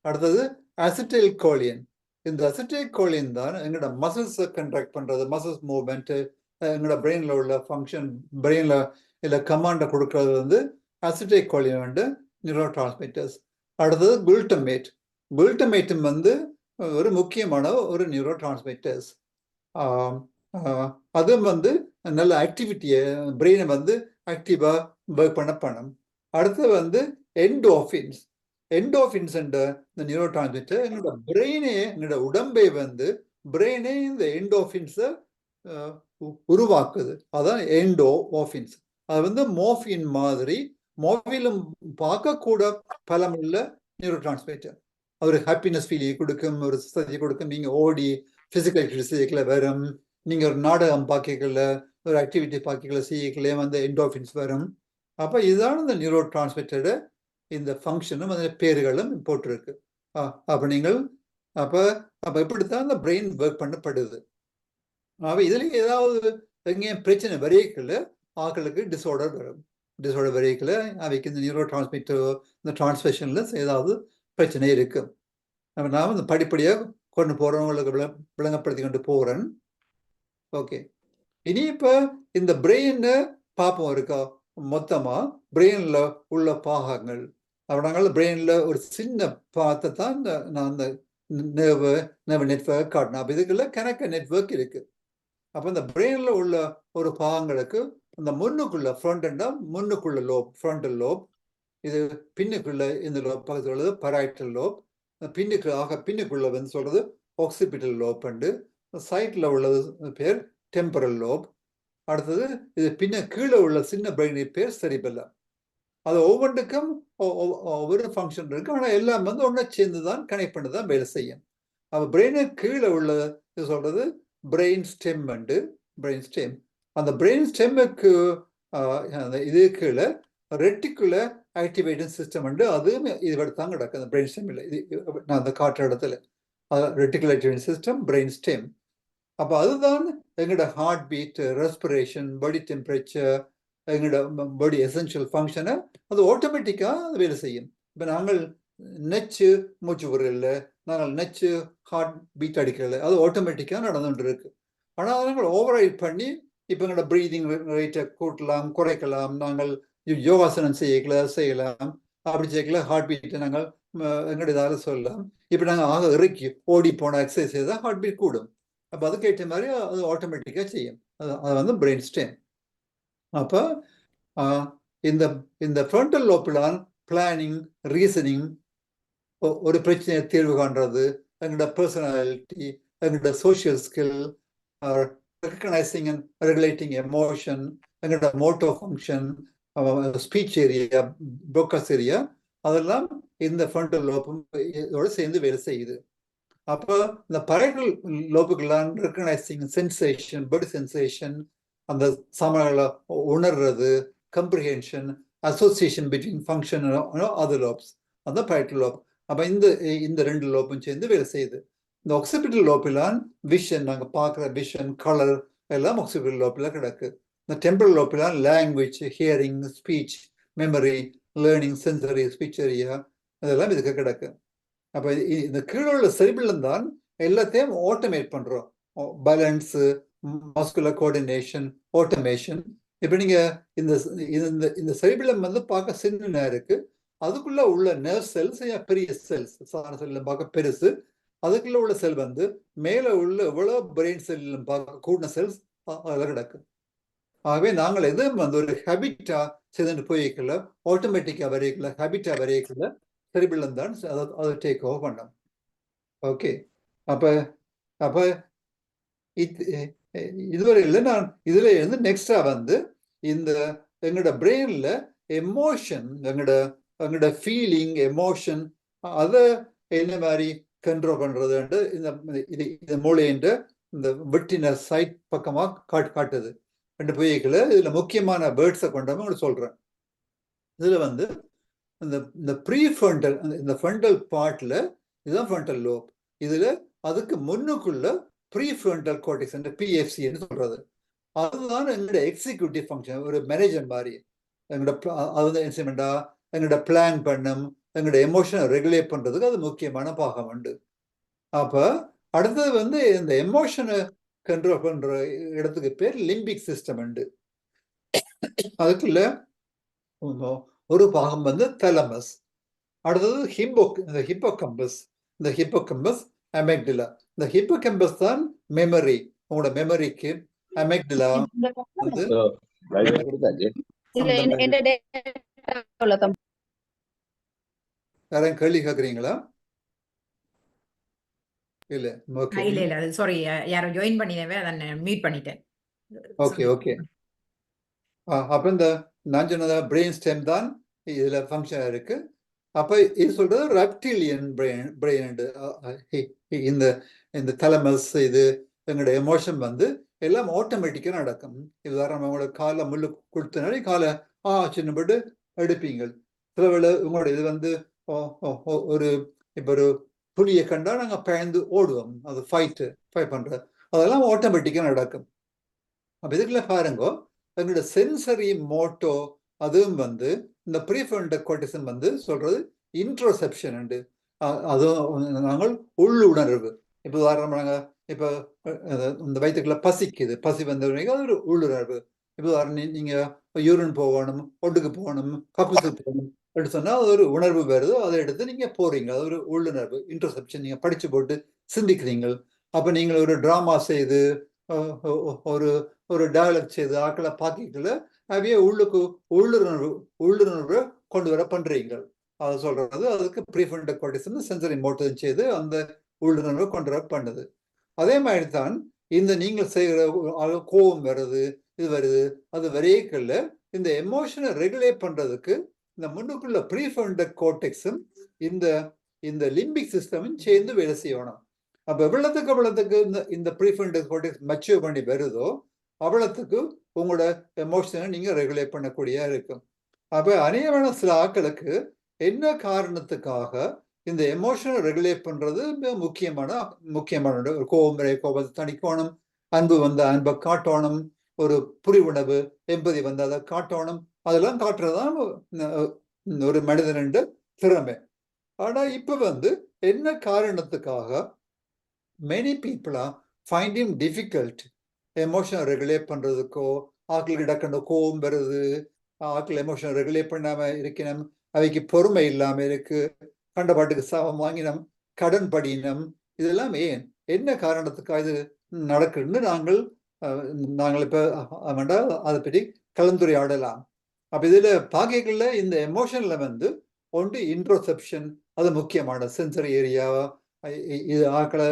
[SPEAKER 1] அடுத்தது அசிட்டைல் கோலின். இந்த அசிட்டைல் கோலின் தான் எங்களோட மசில்ஸை கண்ட்ராக்ட் பண்றது, மசில்ஸ் மூவ்மெண்ட், எங்களோட பிரெயின்ல உள்ள ஃபங்க்ஷன், பிரெயின்ல இல்லை கமாண்டை கொடுக்கறது வந்து அசிட்டைல் கோலின் வந்து நியூரோ டிரான்ஸ்மிட்டர்ஸ். அடுத்தது குளுட்டமேட்டும் வந்து ஒரு முக்கியமான ஒரு நியூரோ டிரான்ஸ்மிட்டர்ஸ். அதுவும் வந்து நல்ல ஆக்டிவிட்டியை பிரெயினை வந்து ஆக்டிவாக ஒர்க் பண்ணும். அடுத்து வந்து எண்டோஃபின்ஸ் என்ற இந்த நியூரோ டிரான்ஸ்மிட்டர் என்னோட பிரெயினே, என்னோட உடம்பை வந்து பிரெயினே இந்த எண்டோஃபின்ஸை உருவாக்குது. அதான் எண்டோஃபின்ஸ். அது வந்து மோர்ஃபின் மாதிரி, மோர்ஃபிலும் பார்க்கக்கூட பலமுள்ள நியூரோ டிரான்ஸ்மிட்டர். ஒரு ஹாப்பினஸ் ஃபீலிங் கொடுக்கும், ஒரு சக்தி கொடுக்கும். நீங்கள் ஓடி ஃபிசிக்கல் ஆக்டிவிட்டி செய்யக்கல வரும், நீங்கள் ஒரு நாடகம் பார்க்கல, ஒரு ஆக்டிவிட்டி பார்க்கல செய்யக்கலே வந்து எண்டோஃபின்ஸ் வரும். அப்போ இதுதான் இந்த நியூரோ டிரான்ஸ்மிட்டரோட இந்த ஃபங்க்ஷனும் அந்த பேர்களும் போட்டிருக்கு. அப்போ இப்படித்தான் இந்த பிரெயின் ஒர்க் பண்ணப்படுது. அப்போ இதில் ஏதாவது எங்கேயும் பிரச்சனை வரையக்கல ஆக்களுக்கு டிஸார்டர் வரும். டிஸார்டர் வரையக்கல அவைக்கு இந்த நியூரோ டிரான்ஸ்மிட்டர், இந்த டிரான்ஸ்மிஷன்ல ஏதாவது பிரச்சனை இருக்கு. நான் இந்த படிப்படியாக கொண்டு போறவங்களுக்கு விளங்கப்படுத்தி கொண்டு போறேன். ஓகே, இனி இப்போ இந்த பிரெயினை பார்ப்போம் இருக்கா. மொத்தமா பிரெயின்ல உள்ள பாகங்கள், அதனால பிரெயின்ல ஒரு சின்ன பாகத்தை தான் நான் அந்த நர்வ் நெட்வொர்க் காட்டினேன். அப்போ இதுக்குள்ள கணக்க நெட்வொர்க் இருக்கு. அப்போ இந்த பிரெயின்ல உள்ள ஒரு பாகங்களுக்கு அந்த முன்னுக்குள்ள முன்னுக்குள்ள லோப், ஃப்ரண்டல் லோப். இது பின்னுக்குள்ள இந்த லோப் பக்கத்தில் உள்ளது பராய்டல் லோப். பின்னுக்குள்ள வந்து சொல்றது ஆக்சிபிட்டல் லோப் அண்டு. சைட்ல உள்ளது பேர் டெம்பரல் லோப். அடுத்தது இது கீழே உள்ள சின்ன பிரெயின் பேர் செரிபெல்லம். அது ஒவ்வொன்றுக்கும் ஒவ்வொரு ஃபங்க்ஷன் இருக்கு. ஆனால் எல்லாம் வந்து ஒன்றா சேர்ந்து தான் கனெக்ட் பண்ணி தான் வேலை செய்யும். அப்ப பிரெயினுக்கு கீழே உள்ள இது சொல்றது பிரெயின் ஸ்டெம் உண்டு. பிரெயின் ஸ்டெம், அந்த பிரெயின் ஸ்டெம்முக்கு அந்த இது கீழே ரெட்டிகுலர் ஆக்டிவேட்டிங் சிஸ்டம் உண்டு. அதுவும் இது தான் கிடக்கு அந்த பிரெயின் ஸ்டெம்மில். இது நான் அந்த காட்டுற இடத்துல reticular activating system, brainstem. அப்போ அதுதான் எங்களோட heartbeat, respiration, body temperature, எங்களோட பாடி எசென்ஷியல் ஃபங்க்ஷனை அது ஆட்டோமேட்டிக்காக வேலை செய்யும். இப்போ நாங்கள் நெச்சு மூச்சு விடுறதில்ல, நாங்கள் நெச்சு ஹார்ட் பீட் அடிக்கிறதில்ல, அது ஆட்டோமேட்டிக்காக நடந்துகிட்டு இருக்கு. ஆனால் நாங்கள் ஓவர் ரைட் பண்ணி இப்போ எங்களோட ப்ரீதிங் ரேட்டை கூட்டலாம், குறைக்கலாம், நாங்கள் யோகாசனம் செய்யலாம், அப்படி செய்யல ஹார்ட் பீட்டை நாங்கள் எங்களுடைய இதால் சொல்லலாம். இப்போ நாங்கள் ஆக இறக்கி ஓடி போன எக்ஸசைஸ் செய்தால் ஹார்ட் பீட் கூடும். அப்போ அதுக்கேற்ற மாதிரி அது ஆட்டோமேட்டிக்காக செய்யும். அது வந்து பிரெயின் ஸ்டெம். அப்போ இந்த இந்த ஃப்ரண்டல் லோப்லான் பிளானிங், ரீசனிங், ஒரு பிரச்சனையை தீர்வு காண்றது, எங்களோட பர்சனாலிட்டி, எங்களோட social skill, recognising and regulating emotion, எங்களோட motor function, speech area, Broca's area, அதெல்லாம் இந்த ஃப்ரண்டல் லோப்பும் இதோட சேர்ந்து வேலை செய்யுது. அப்போ இந்த பரைட்டல் லோபுக்கெல்லாம் ரெக்கக்னைசிங் சென்சேஷன், பாடி சென்சேஷன், அந்த சமங்களை உணர்றது, comprehension, association between function, other lobes, அந்த பரைட்டல் லோப். அப்போ இந்த ரெண்டு லோப்பும் சேர்ந்து வேலை செய்யுது. இந்த ஆக்சிபிட்டல் லோப்பிலான் விஷன், நாங்கள் பார்க்குற விஷன், கலர் எல்லாம் ஆக்சிபிட்டல் லோப்பில் கிடக்கு. இந்த டெம்பரல் லோப்பிலான் language, hearing, speech, memory, learning, sensory, speech area, அதெல்லாம் இதுக்கு கிடக்கு. அப்போ இந்த கீழே உள்ள செரிபிலம் தான் எல்லாத்தையும் ஆட்டோமேட் பண்ணுறோம். Balance, muscular coordination, automation. இப்போ நீங்கள் இந்த செரிபிலம் வந்து பார்க்க சின்ன இருக்கு, அதுக்குள்ள உள்ள நர்வ் செல்ஸ் பெரிய செல்ஸ், சாதாரண செல்லும் பார்க்க பெருசு. அதுக்குள்ள உள்ள செல் வந்து மேலே உள்ள எவ்வளோ பிரெயின் செல்லும் பார்க்க கூடின செல்ஸ் அதில் கிடக்கு. ஆகவே நாங்கள் எதுவும் வந்து ஒரு ஹேபிட்டா செய்துட்டு போய்க்கல, ஆட்டோமேட்டிக்காக வரைக்கல, ஹேபிட்டா வரைக்கல, செரிபிலம் தான் அதை டேக் ஓவர் பண்ணோம். ஓகே, அப்போ இதுவரையில் நான் இதுல இருந்து நெக்ஸ்டா வந்து இந்த எங்களோட பிரெயின்ல எமோஷன், எங்களோட ஃபீலிங், எமோஷன், அதை என்ன மாதிரி கண்ட்ரோல் பண்றதுன்ட்டு இந்த மூளைன்ற இந்த வெட்டின சைட் பக்கமாக காட்டுது. ரெண்டு பொய்களை இதுல முக்கியமான வேர்ட்ஸை கொண்டவங்க உங்களுக்கு சொல்றேன். இதுல வந்து இந்த ப்ரீ ஃப்ரண்டல், இந்த ஃப்ரண்டல் பார்ட்ல இதுதான் ஃப்ரண்டல் லோப். இதுல அதுக்கு முன்னுக்குள்ள ப்ரீ ஃப்ரண்டல் கோர்டெக்ஸ், பிஎஃப்சின்னு சொல்றது, அதுதான் எங்களோட எக்ஸிக்யூட்டிவ் ஃபங்க்ஷன், ஒரு மேனேஜர் மாதிரி. அது என்ன, எங்களோட பிளான் பண்ணும், எங்களோட எமோஷனை ரெகுலேட் பண்றதுக்கு அது முக்கியமான பாகம் உண்டு. அப்ப அடுத்தது வந்து இந்த எமோஷனை கண்ட்ரோல் பண்ற இடத்துக்கு பேர் லிம்பிக் சிஸ்டம் உண்டு. அதுக்குள்ள ஒரு பாகம் வந்து தலமஸ், அடுத்தது ஹிப்போகம்பஸ், இந்த ஹிப்போகம்பஸ், அமெக்டிலா. இந்த ஹிப்போகம்பஸ் தான் மெமரி, உங்களோட மெமரிக்கு. அமெக்டிலா வந்து யாரும் கேள்வி கேட்குறீங்களா? இல்ல, ஓகே
[SPEAKER 2] இல்ல சாரி, யாரோ ஜாயின் பண்ணினவே அத மீட் பண்ணிட்டேன்.
[SPEAKER 1] ஓகே. அப்ப இந்த நான் சொன்னதா பிரெயின் ஸ்டெம் தான் இதுல ஃபங்க்ஷன் இருக்கு. அப்ப இது சொல்றது ரெப்டிலியன் பிரெயின். இந்த தலமஸ், இது எங்களோட எமோஷன் வந்து எல்லாம் ஆட்டோமேட்டிக்கா நடக்கும். உதாரணம், உங்களோட காலை முள்ளு கொடுத்தனாலே காலை சின்னப்பட்டு எடுப்பீங்க. சில வேளை உங்களோட இது வந்து ஒரு இப்போ ஒரு புலியை கண்டா நாங்கள் பயந்து ஓடுவோம், அது ஃபைட் பண்ற, அதெல்லாம் ஆட்டோமேட்டிக்கா நடக்கும். அப்ப இதுக்குள்ள பாருங்க, எங்களோட சென்சரி மோட்டோ அதுவும் வந்து இந்த ப்ரீஃப்ரண்டல் கோர்டெக்ஸ் வந்து சொல்றது இன்ட்ரோசெப்ஷன் உண்டு. அதுவும் நாங்கள் உள்ளுணர்வு. இப்போ உதாரணம், நாங்கள் இப்போ இந்த வயிற்றுக்குள்ள பசிக்குது, பசி வந்த அது ஒரு உள்ளுணர்வு. இப்போ உதாரணம், நீங்க யூரின் போகணும், ஒட்டுக்கு போகணும், கக்குசு போகணும் அப்படி சொன்னா அது ஒரு உணர்வு வருது, அதை எடுத்து நீங்க போறீங்க, அது ஒரு உள்ளுணர்வு, இன்ட்ரோசெப்ஷன். நீங்க படிச்சு போட்டு சிந்திக்கிறீங்க. அப்ப நீங்கள் ஒரு டிராமா செய்து ஒரு டயலாக் செய்து ஆக்களை பாக்கிக்கல, அவையே உள்ளுணர்வு கொண்டு வர பண்றீங்க. அதை சொல்றது அதுக்கு ப்ரீஃப்ரண்டல் கோர்டெக்ஸ் சென்சரி மோட்டோ செய்து அந்த உள்ளுணர்வை கொண்டு வர பண்ணுது. அதே மாதிரி தான் இந்த நீங்கள் செய்கிற கோபம் வருது, இது வருது, அது வரையக்கல்ல இந்த எமோஷனை ரெகுலேட் பண்றதுக்கு இந்த முன்னுக்குள்ள ப்ரீஃப்ரண்டல் கோர்டெக்ஸும் இந்த லிம்பிக் சிஸ்டமும் சேர்ந்து வேலை செய்யணும். அப்ப எவ்வளவுக்கு இந்த ப்ரீஃப்ரண்டல் கார்டெக்ஸ் மெச்சூர் பண்ணி வருதோ அவ்வளவுக்கு உங்களோட எமோஷனை நீங்க ரெகுலேட் பண்ணக்கூடியதா இருக்கும். அப்ப அநேகமான சில ஆட்களுக்கு என்ன காரணத்துக்காக இந்த எமோஷனை ரெகுலேட் பண்றது முக்கியமான ஒரு கோபத்தை தணிக்கணும், அன்பு வந்த அன்பை காட்டணும், ஒரு புரிவுணர்வு எம்பதி வந்து அதை காட்டணும், அதெல்லாம் காட்டுறதுதான் ஒரு மனிதன் திறமை. ஆனா இப்ப வந்து என்ன காரணத்துக்காக many people are finding difficult எமோஷனை ரெகுலேட் பண்றதுக்கோ, ஆட்களுக்கு டக்குன்னு கோபம் வருது, ஆட்கள் எமோஷனை ரெகுலேட் பண்ணாம இருக்கணும், அவைக்கு பொறுமை இல்லாம இருக்கு, கண்ட பாட்டுக்கு சாபம் வாங்கினம், கடன் படினம், இதெல்லாம் ஏன் என்ன காரணத்துக்காக இது நடக்குதுன்னு நாங்கள் இப்ப அதை பற்றி கலந்துரையாடலாம். அப்ப இதுல பாக்கைகள்ல இந்த எமோஷன்ல வந்து ஒன்று இன்ட்ரோசெப்ஷன், அது முக்கியமான சென்சரி ஏரியா, இது ஆக்களை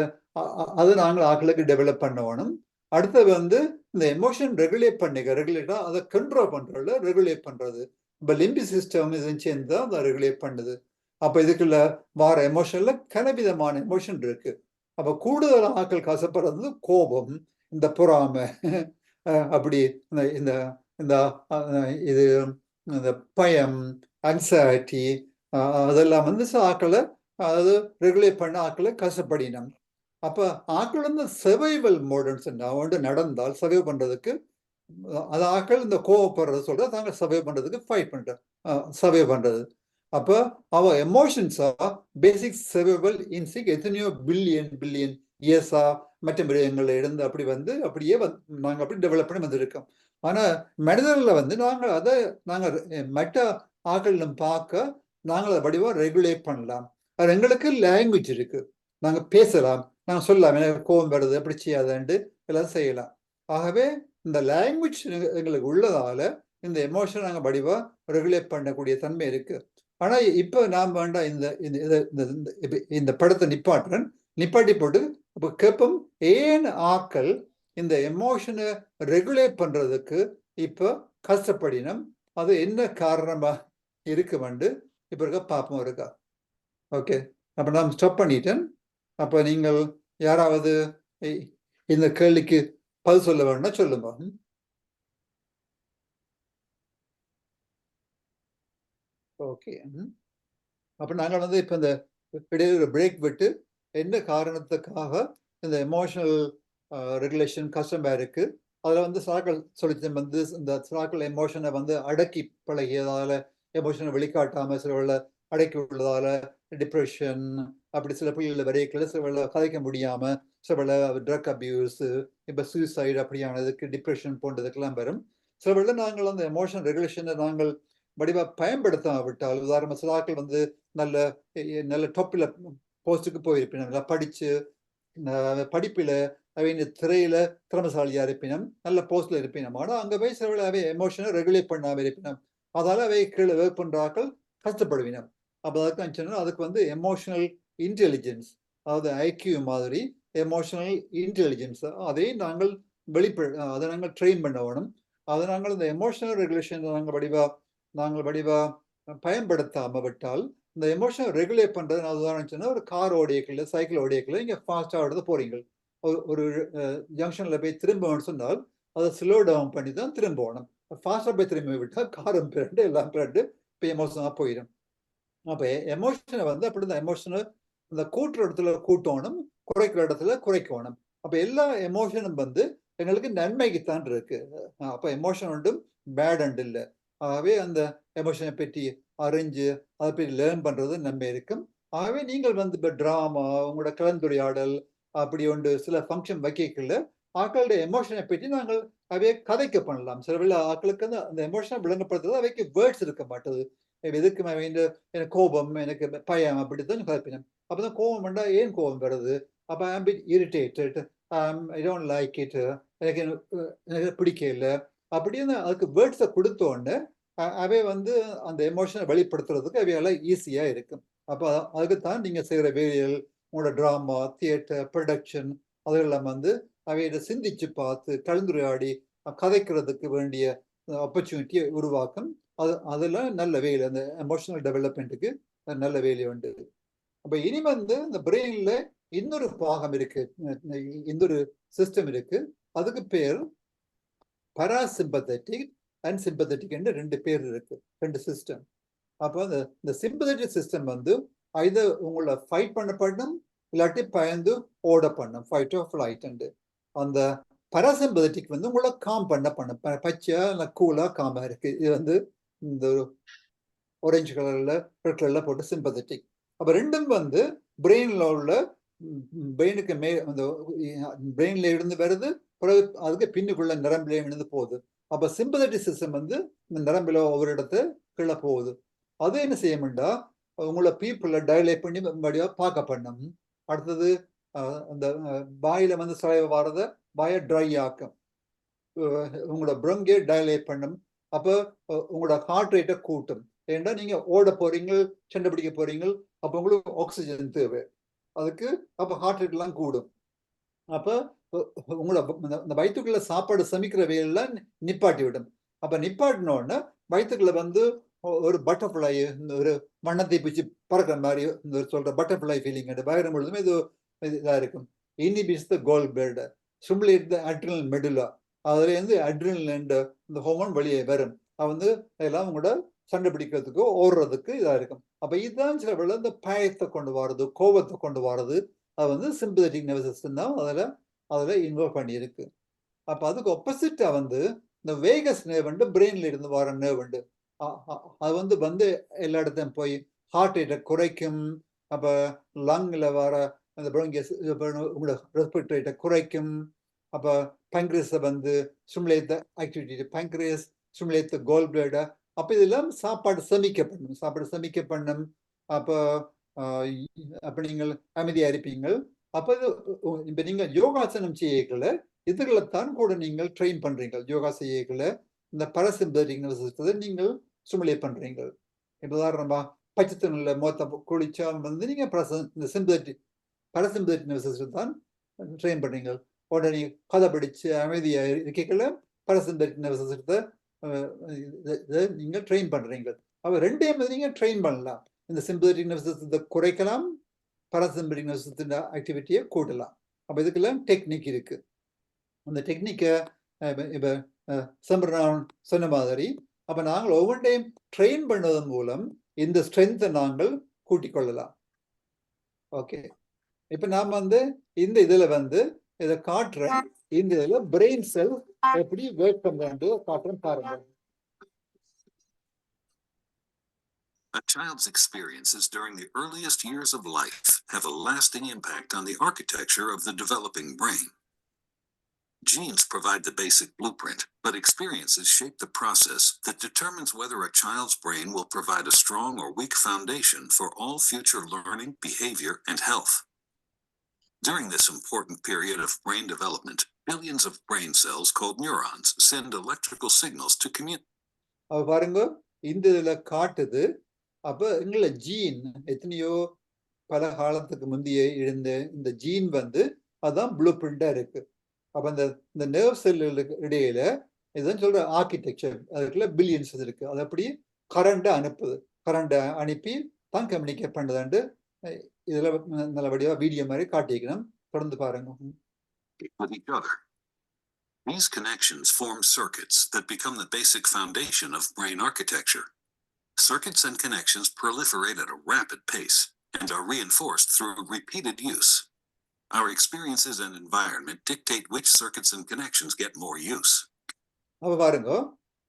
[SPEAKER 1] அது நாங்கள் ஆக்களுக்கு டெவலப் பண்ணணும். அடுத்தது வந்து இந்த எமோஷன் ரெகுலேட்டா அதை கண்ட்ரோல் பண்றதுல ரெகுலேட் பண்றது. இப்ப லிம்பி சிஸ்டம் சேர்ந்து தான் அதை ரெகுலேட் பண்ணுது. அப்ப இதுக்குள்ள வார எமோஷன்ல கனவிதமான எமோஷன் இருக்கு. அப்ப கூடுதல் ஆக்கள் கசப்படுறது கோபம், இந்த பொறாமை, அப்படி இந்த இந்த இது இந்த பயம், அன்சைட்டி, அதெல்லாம் வந்து ஆக்களை அதாவது ரெகுலேட் பண்ண ஆக்களை கசப்படினம். அப்ப ஆக்கள் வந்து சர்வைவல் மோடுன்னு நடந்தால் சர்வை பண்றதுக்கு அது ஆக்கள் இந்த கோவப்படுறது சொல்ற தாங்க சர்வை பண்றதுக்கு ஃபைட் சர்வை பண்றது. அப்ப அவ எமோஷன்ஸ் பேசிக் சர்வைவல் இன்சிக் எத்தனையோ பில்லியன் இயர்ஸா மற்ற மிருகங்கள்ல இருந்து அப்படி வந்து அப்படியே நாங்க அப்படி டெவலப் பண்ணி வந்திருக்கோம். ஆனா மனிதர்ல வந்து நாங்க மற்ற ஆக்களிடம் பார்க்க நாங்கள் அதை வடிவா ரெகுலேட் பண்ணலாம். அது எங்களுக்கு லாங்குவேஜ் இருக்கு, நாங்க பேசலாம், நாங்க சொல்லலாம் எனக்கு கோபம் வருது அப்படி செய்யாதண்டு எல்லாம் செய்யலாம். ஆகவே இந்த லாங்குவேஜ் எங்களுக்கு உள்ளதால இந்த எமோஷன் நாங்க வடிவா ரெகுலேட் பண்ணக்கூடிய தன்மை இருக்கு. ஆனா இப்ப நாம் வேண்டாம் இந்த படத்தை நிப்பாட்டி போட்டு இப்ப கேட்போம், ஏன் ஆக்கள் இந்த எமோஷனை ரெகுலேட் பண்றதுக்கு இப்ப கஷ்டப்படினம், அது என்ன காரணமா இருக்கு வந்து இப்ப இருக்க பாப்போம் இருக்கா. ஓகே, அப்ப நான் ஸ்டாப் பண்ணிட்டேன். அப்ப நீங்கள் யாராவது இந்த கேள்விக்கு பதில் சொல்ல வேணும்னா சொல்லுங்க. ஓகே, அப்ப நாங்கள் வந்து இப்ப இந்த இடையில ஒரு பிரேக் விட்டு என்ன காரணத்துக்காக இந்த எமோஷனல் ரெகுலேஷன் கஷ்டமா இருக்கு, அதுல வந்து சாக்கள் சொல்லிச்சு வந்து இந்த சாக்கள் எமோஷனை வந்து அடக்கி பழகியதால, எமோஷனை வெளிக்காட்டாம சில அடக்கி உள்ளதால டிப்ரெஷன், அப்படி சில பிள்ளைகள் வரைக்கல, சில கதைக்க முடியாம, சில ட்ரக் அபியூஸ், இப்ப சூசைடு அப்படியானதுக்கு டிப்ரெஷன் போன்றதுக்கெல்லாம் வரும். சில நாங்கள் அந்த எமோஷன் ரெகுலேஷனை நாங்கள் வடிவா பயன்படுத்தாவிட்டால், உதாரண சிலாக்கள் வந்து நல்ல டொப்பில் போஸ்டுக்கு போயிருப்பினும், நல்லா படிச்சு படிப்பில அவங்க திரையில திறமசாலியா இருப்பினும், நல்ல போஸ்ட்ல இருப்பினும், ஆனா அங்க போய் சில அவை எமோஷனை ரெகுலேட் பண்ணாம இருப்பினும், அதால அவை கீழே ஒர்க் பண்றாக்கள் கஷ்டப்படுவினம். அப்ப அதுக்கு வந்து எமோஷனல் இன்டெலிஜென்ஸ், அதாவது ஐக்கியூ மாதிரி எமோஷனல் இன்டெலிஜென்ஸ், அதை நாங்கள் அதை நாங்கள் ட்ரெயின் பண்ண வேணும். அதை நாங்கள் இந்த எமோஷனல் ரெகுலேஷன் நாங்கள் வடிவா பயன்படுத்தாம விட்டால், இந்த எமோஷனை ரெகுலேட் பண்றது, நான் உதாரணம் சொன்னா, ஒரு கார் ஓடியக்கல, சைக்கிள் ஓடியக்கல, இங்க ஃபாஸ்டா ஓடுறது போறீங்க, ஒரு ஜங்ஷன்ல போய் திரும்பணும்னு சொன்னால் அதை ஸ்லோ டவுன் பண்ணி தான் திரும்பணும். ஃபாஸ்டா போய் திரும்பி விட்டா காரும் பிறண்டு எல்லாம் பிறண்டு இப்போ எமோஷனா போயிடும். அப்ப எமோஷனை வந்து அப்படிதான், எமோஷனை இந்த கூட்டுற இடத்துல கூட்டணும், குறைக்கிற இடத்துல குறைக்கணும். அப்ப எல்லா எமோஷனும் வந்து எங்களுக்கு நன்மைக்குத்தான் இருக்கு. அப்ப எமோஷன் ஒன்றும் பேட் அண்ட் இல்லை. ஆகவே அந்த எமோஷனை பற்றி அறிஞ்சு அதை பற்றி லேர்ன் பண்றது நன்மை இருக்கும். ஆகவே நீங்கள் வந்து இப்போ ட்ராமா, உங்களோட கலந்துரையாடல் அப்படி ஒன்று சில ஃபங்க்ஷன் வைக்கல, ஆக்களுடைய எமோஷனை பற்றி நாங்கள் அவைய கதைக்க பண்ணலாம். சில ஆக்களுக்கு அந்த எமோஷனை விளங்கப்படுத்துறது அவைக்கு வேர்ட்ஸ் இருக்க மாட்டது. எதுக்கு எனக்கு கோபம், எனக்கு பயம் அப்படித்தான் கதைப்பினோம். அப்பதான் கோபம் வேண்டா, ஏன் கோபம் வருது, அப்ப I'm bit irritated, I don't like it, எனக்கு பிடிக்கல அப்படின்னு அதுக்கு வேர்ட்ஸை கொடுத்தோன்னு அவை வந்து அந்த எமோஷனை வெளிப்படுத்துறதுக்கு அவையெல்லாம் ஈஸியா இருக்கும். அப்ப அதுக்குத்தான் நீங்க செய்யற வேலைகள், உங்களோட டிராமா, தியேட்டர், ப்ரொடக்ஷன், அதெல்லாம் வந்து அவையிட சிந்திச்சு பார்த்து கலந்துரையாடி கதைக்கிறதுக்கு வேண்டிய ஆப்பர்ச்சுனிட்டியை உருவாக்கும். அதெல்லாம் நல்ல வேலை, அந்த எமோஷனல் டெவலப்மெண்ட்டுக்கு நல்ல வேலை உண்டு. அப்ப இனி வந்து இந்த பிரெயின்ல இன்னொரு பாகம் இருக்கு, இன்னொரு சிஸ்டம் இருக்கு. அதுக்கு பேர் பராசிம்பத்தட்டிக் அண்ட் சிம்பத்தட்டிக் என்று 2 பேர் இருக்கு, 2 சிஸ்டம். அப்போ இந்த சிம்பத்தட்டிக் சிஸ்டம் வந்து இதை உங்களை ஃபைட் பண்ண பண்ணும், இல்லாட்டி பயந்து ஓட பண்ணும், ஃபைட் ஆஃப் ஃப்ளைட். அந்த பராசிம்பத்தட்டிக் வந்து உங்களை காம் பண்ணும், பச்சையா இல்லை கூலா காமா இருக்கு. இது வந்து இந்த ஆரஞ்சு கலர்ல ரெட் கலர்ல போட்டு சிம்பத்தட்டிக். அப்ப ரெண்டும் வந்து பிரெயின்ல உள்ள பிரெயினுக்கு அந்த பிரெயின்ல இருந்து வருது, அதுக்கு பின்னுக்குள்ள நரம்புல இருந்து போகுது. அப்ப சிம்பத்தட்டிக் சிஸ்டம் வந்து இந்த நரம்புல ஒவ்வொரு இடத்த கீழே போகுது. அது என்ன செய்யணும்டா, உங்களை பீப்புள டைலேட் பண்ணி மறுபடியா பார்க்க பண்ணும். அடுத்தது அந்த வாயில வந்து சளைவை வாரத வாயை ட்ரை ஆக்கும், உங்களோட பிரங்கே டைலேட் பண்ணும். அப்போ உங்களோட ஹார்ட் ரேட்டை கூட்டும். ஏன்னா நீங்க ஓட போறீங்க, சண்டை பிடிக்க போறீங்க, அப்போ உங்களுக்கு ஆக்சிஜன் தேவை அதுக்கு. அப்போ ஹார்ட் ரேட் எல்லாம் கூடும். அப்போ உங்களோட இந்த வயிற்றுக்குள்ள சாப்பாடு சமைக்கிற வேலையெல்லாம் நிப்பாட்டி விடும். அப்ப நிப்பாட்டினோடனே வயிற்றுக்குள்ள வந்து ஒரு பட்டர்ஃப்ளை, ஒரு வண்ணத்தை பிடிச்சி பறக்கிற மாதிரி சொல்ற பட்டர்ஃப்ளை ஃபீலிங் பயணம் பொழுதுமே இது இதா இருக்கும். Inhibits the gall bladder, stimulate the adrenal medulla. அதுல இருந்து அட்ரினல் இந்த ஹார்மோன் வெளியே வரும். அது வந்து எல்லாம் உங்களோட சண்டை பிடிக்கிறதுக்கு ஓடுறதுக்கு இதா இருக்கும். அப்ப இதுதான் சில வேளை இந்த பயத்தை கொண்டு வர்றது, கோபத்தை கொண்டு வர்றது, அது வந்து சிம்பத்தட்டிக் நர்வஸ் சிஸ்டம் தான் அதுல இன்வால்வ் பண்ணியிருக்கு. அப்ப அதுக்கு ஆப்போசிட்டா வந்து இந்த வேகஸ் நர்வ் பிரெயின்ல இருந்து வர நர்வ், அது வந்து எல்லா இடத்தையும் போய் ஹார்ட் ரேட்டை குறைக்கும். அப்ப லங்ல வர அந்த உங்களோட ரெஸ்பிரேட்டரி ரேட்டை குறைக்கும். அப்ப பங்க்ரியஸை வந்து stimulate the activity, pancreas stimulate the gall bladder. அப்ப இதெல்லாம் சாப்பாடு சமிக்க பண்ணும். அப்ப நீங்கள் அமைதியா இருப்பீங்க. அப்ப இப்ப நீங்க யோகாசனம் செய்யல இதுகளைத்தான் கூட நீங்கள் ட்ரெயின் பண்றீங்க. யோகா செய்யல இந்த பரசிம்பத்தட்டிக் நர்வஸ் சிஸ்டத்தை நீங்கள் ஸ்டிமுலேட் பண்றீங்க. உதாரணமா பச்சை தண்ணில மொத்த குளிச்சா வந்து நீங்க இந்த பரசிம்பத்தட்டிக் நர்வஸ் சிஸ்டம் தான் ட்ரெயின் பண்றீங்க. உடனே கதை பிடிச்சு அமைதியா இருக்கல பரசிம்பத்தட்டிக் நர்வஸ் சிஸ்டத்தை நீங்கள் ட்ரெயின் பண்றீங்க. அப்ப ரெண்டையும் நீங்க ட்ரெயின் பண்ணலாம். இந்த சிம்பத்தட்டிக் நர்வஸ் சிஸ்டத்தை குறைக்கலாம், பரசிம்பத்தட்டிக் நர்வஸ் சிஸ்டத்தின் ஆக்டிவிட்டியை கூட்டலாம். அப்ப இதுக்கெல்லாம் டெக்னிக் இருக்கு. அந்த டெக்னிக்கை இப்ப சம்பிரதாயம் சொன்ன மாதிரி அப்ப நாங்கள் ஒவ்வொன்றையும் ட்ரெயின் பண்ணதன் மூலம் இந்த ஸ்ட்ரென்த்தை நாங்கள் கூட்டிக் கொள்ளலாம். ஓகே, இப்ப நாம வந்து இந்த இதுல வந்து இதை காட்டுறேன். இந்த இதுல பிரெயின் செல் எப்படி ஒர்க் பண்றது காட்டுறேன் பாருங்க.
[SPEAKER 3] A child's experiences during the earliest years of life have a lasting impact on the architecture of the developing brain. Genes provide the basic blueprint, but experiences shape the process that determines whether a child's brain will provide a strong or weak foundation for all future learning, behavior, and health. During this important period of brain development, billions of brain cells called neurons send electrical signals to communicate.
[SPEAKER 1] பாருங்க, இந்த இதுல காட்டுது. அப்ப எங்களை ஜீன் எத்தனையோ பல காலத்துக்கு முந்தைய இருந்த இந்த ஜீன் வந்து அதான் ப்ளூ பிரிண்டா இருக்கு. அப்ப இந்த நர்வ் செல்லுக்கு இடையில இதுதான் சொல்ற ஆர்கிடெக்சர், அதுக்குள்ள பில்லியன்ஸ் இருக்கு. அது அப்படி கரண்ட் அனுப்பி தான் கம்யூனிகேட் பண்ணுதாண்டு இதுல நல்லபடியா வீடியோ மாதிரி காட்டிக்கணும். தொடர்ந்து பாருங்க.
[SPEAKER 3] With each other. These connections form circuits that become the basic foundation of brain architecture. Circuits and connections proliferate at a rapid pace and are reinforced through repeated use. Our experiences and environment dictate which circuits and connections get more use.
[SPEAKER 1] அப்ப பாருங்க,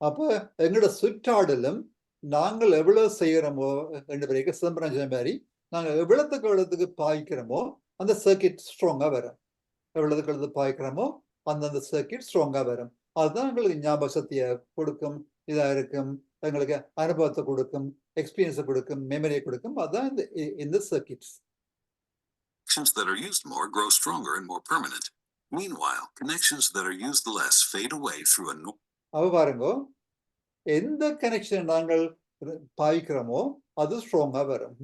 [SPEAKER 1] அப்ப எங்களோட சுற்றாடலும் நாங்கள் எவ்வளவு செய்யறோமோ ரெண்டு சிதம்பரம் மாதிரி நாங்கள் எவ்வளவுக்கு பாய்க்கிறோமோ அந்த சர்க்கிட் ஸ்ட்ராங்கா வரும். எவ்வளவுக்கு பாய்க்கிறோமோ அந்தந்த சர்க்கிட் ஸ்ட்ராங்கா வரும். அதுதான் எங்களுக்கு ஞாபக சக்தியை கொடுக்கும், இதா இருக்கும், எங்களுக்கு அனுபவத்தை கொடுக்கும், எக்ஸ்பீரியன்ஸை கொடுக்கும், மெமரியை கொடுக்கும். அதுதான் இந்த circuits.
[SPEAKER 3] Connections that are used more grow stronger and more permanent. Meanwhile, connections that are used less fade away through a
[SPEAKER 1] அவ பாருங்க, எந்த கனெக்ஷன் நாங்கள் பாய்க்கிறோமோ அது ஸ்ட்ராங்கா வரும்,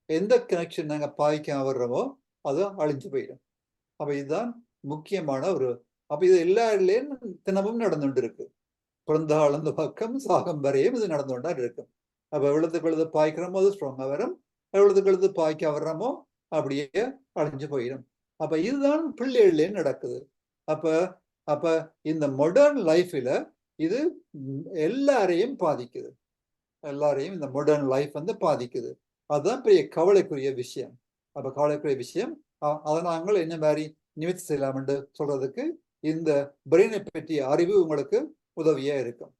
[SPEAKER 1] எந்த கனெக்ஷன் நாங்கள் பாய்க்காம வர்றோமோ அது அழிஞ்சு போயிடும். அப்ப இதுதான் முக்கியமான அப்ப இது எல்லா இடத்துலயும் தினமும் நடந்துட்டு இருக்கு. பிறந்த ஆழ்ந்த பக்கம் சாகம் வரையும் இது நடந்துകൊണ്ടാ இருக்கும். அப்ப எவ்வளவுக்கு பாய்க்கிறோமோ அது ஸ்ட்ராங்கா வரும், எவ்வளவுக்கு பாய்க்க வர்றோமோ அப்படியே அழிஞ்சு போயிடும். அப்ப இதுதான் பிள்ளைகளே நடக்குது. அப்ப அப்ப இந்த மாடர்ன் லைஃப்ல இது எல்லாரையும் பாதிக்குது. எல்லாரையும் இந்த மாடர்ன் லைஃப் வந்து பாதிக்குது. அதுதான் பெரிய கவலைக்குரிய விஷயம். அப்ப கவலைக்குரிய விஷயம் அதை நாங்கள் என்ன மாதிரி நிவர்த்தி செய்யலாம் என்று சொல்றதுக்கு இந்த பிரெயினை பற்றிய அறிவு உங்களுக்கு உதவியா இருக்கும்.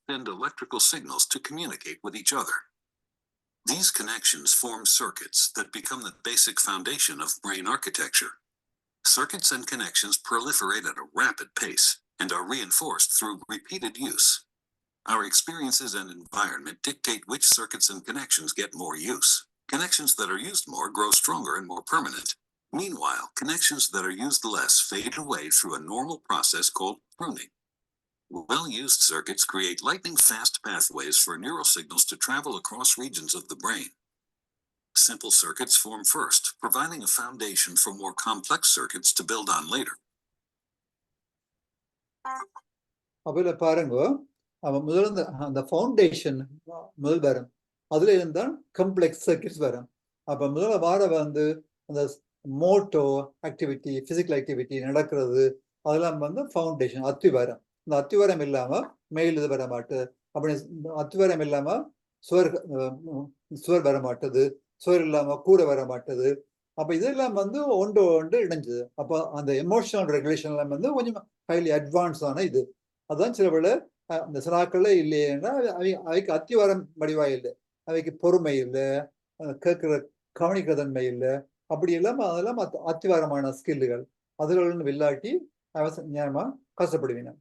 [SPEAKER 3] Send electrical signals to communicate with each other. These connections form circuits that become the basic foundation of brain architecture. Circuits and connections proliferate at a rapid pace and are reinforced through repeated use. Our experiences and environment dictate which circuits and connections get more use. Connections that are used more grow stronger and more permanent. Meanwhile, connections that are used less fade away through a normal process called pruning. Well-used circuits create lightning-fast pathways for neural signals to travel across regions of the brain. Simple circuits form first, providing a foundation for more complex circuits to build on later.
[SPEAKER 1] அப்ப பாருங்க, அவன் முதல்ல அந்த ஃபவுண்டேஷன் முதல் வரும். அதுல இருந்தால் காம்ப்ளெக்ஸ் சர்க்கியூட்ஸ் வரும். அப்ப முதல்ல வார வந்து அந்த மோட்டோ ஆக்டிவிட்டி, பிசிக்கல் ஆக்டிவிட்டி நடக்கிறது, அதெல்லாம் வந்து ஃபவுண்டேஷன் அத்திவாரம். இந்த அத்திவாரம் இல்லாம மெயில் இது வர மாட்டுது. அப்படி அத்திவாரம் இல்லாம சுவர் வர மாட்டுது, சுவர் இல்லாம கூரை வர மாட்டுது. அப்ப இதெல்லாம் வந்து ஒன்று ஒன்று இணைஞ்சது. அப்ப அந்த எமோஷனல் ரெகுலேஷன் எல்லாம் வந்து கொஞ்சம் ஹைலி அட்வான்ஸ் ஆன இது. அதான் சில வேளை இந்த சிலாக்கள்ல இல்லைன்னா அவைக்கு அத்திவாரம் வடிவா இல்லை, அவைக்கு பொறுமை இல்லை, கேட்கிற கவனிக்கிற தன்மை இல்லை. அப்படி இல்லாம அதெல்லாம் அத்திவாரமான ஸ்கில்லுகள். அதுகள் வில்லாட்டி ஞானமா கஷ்டப்படுவீங்க.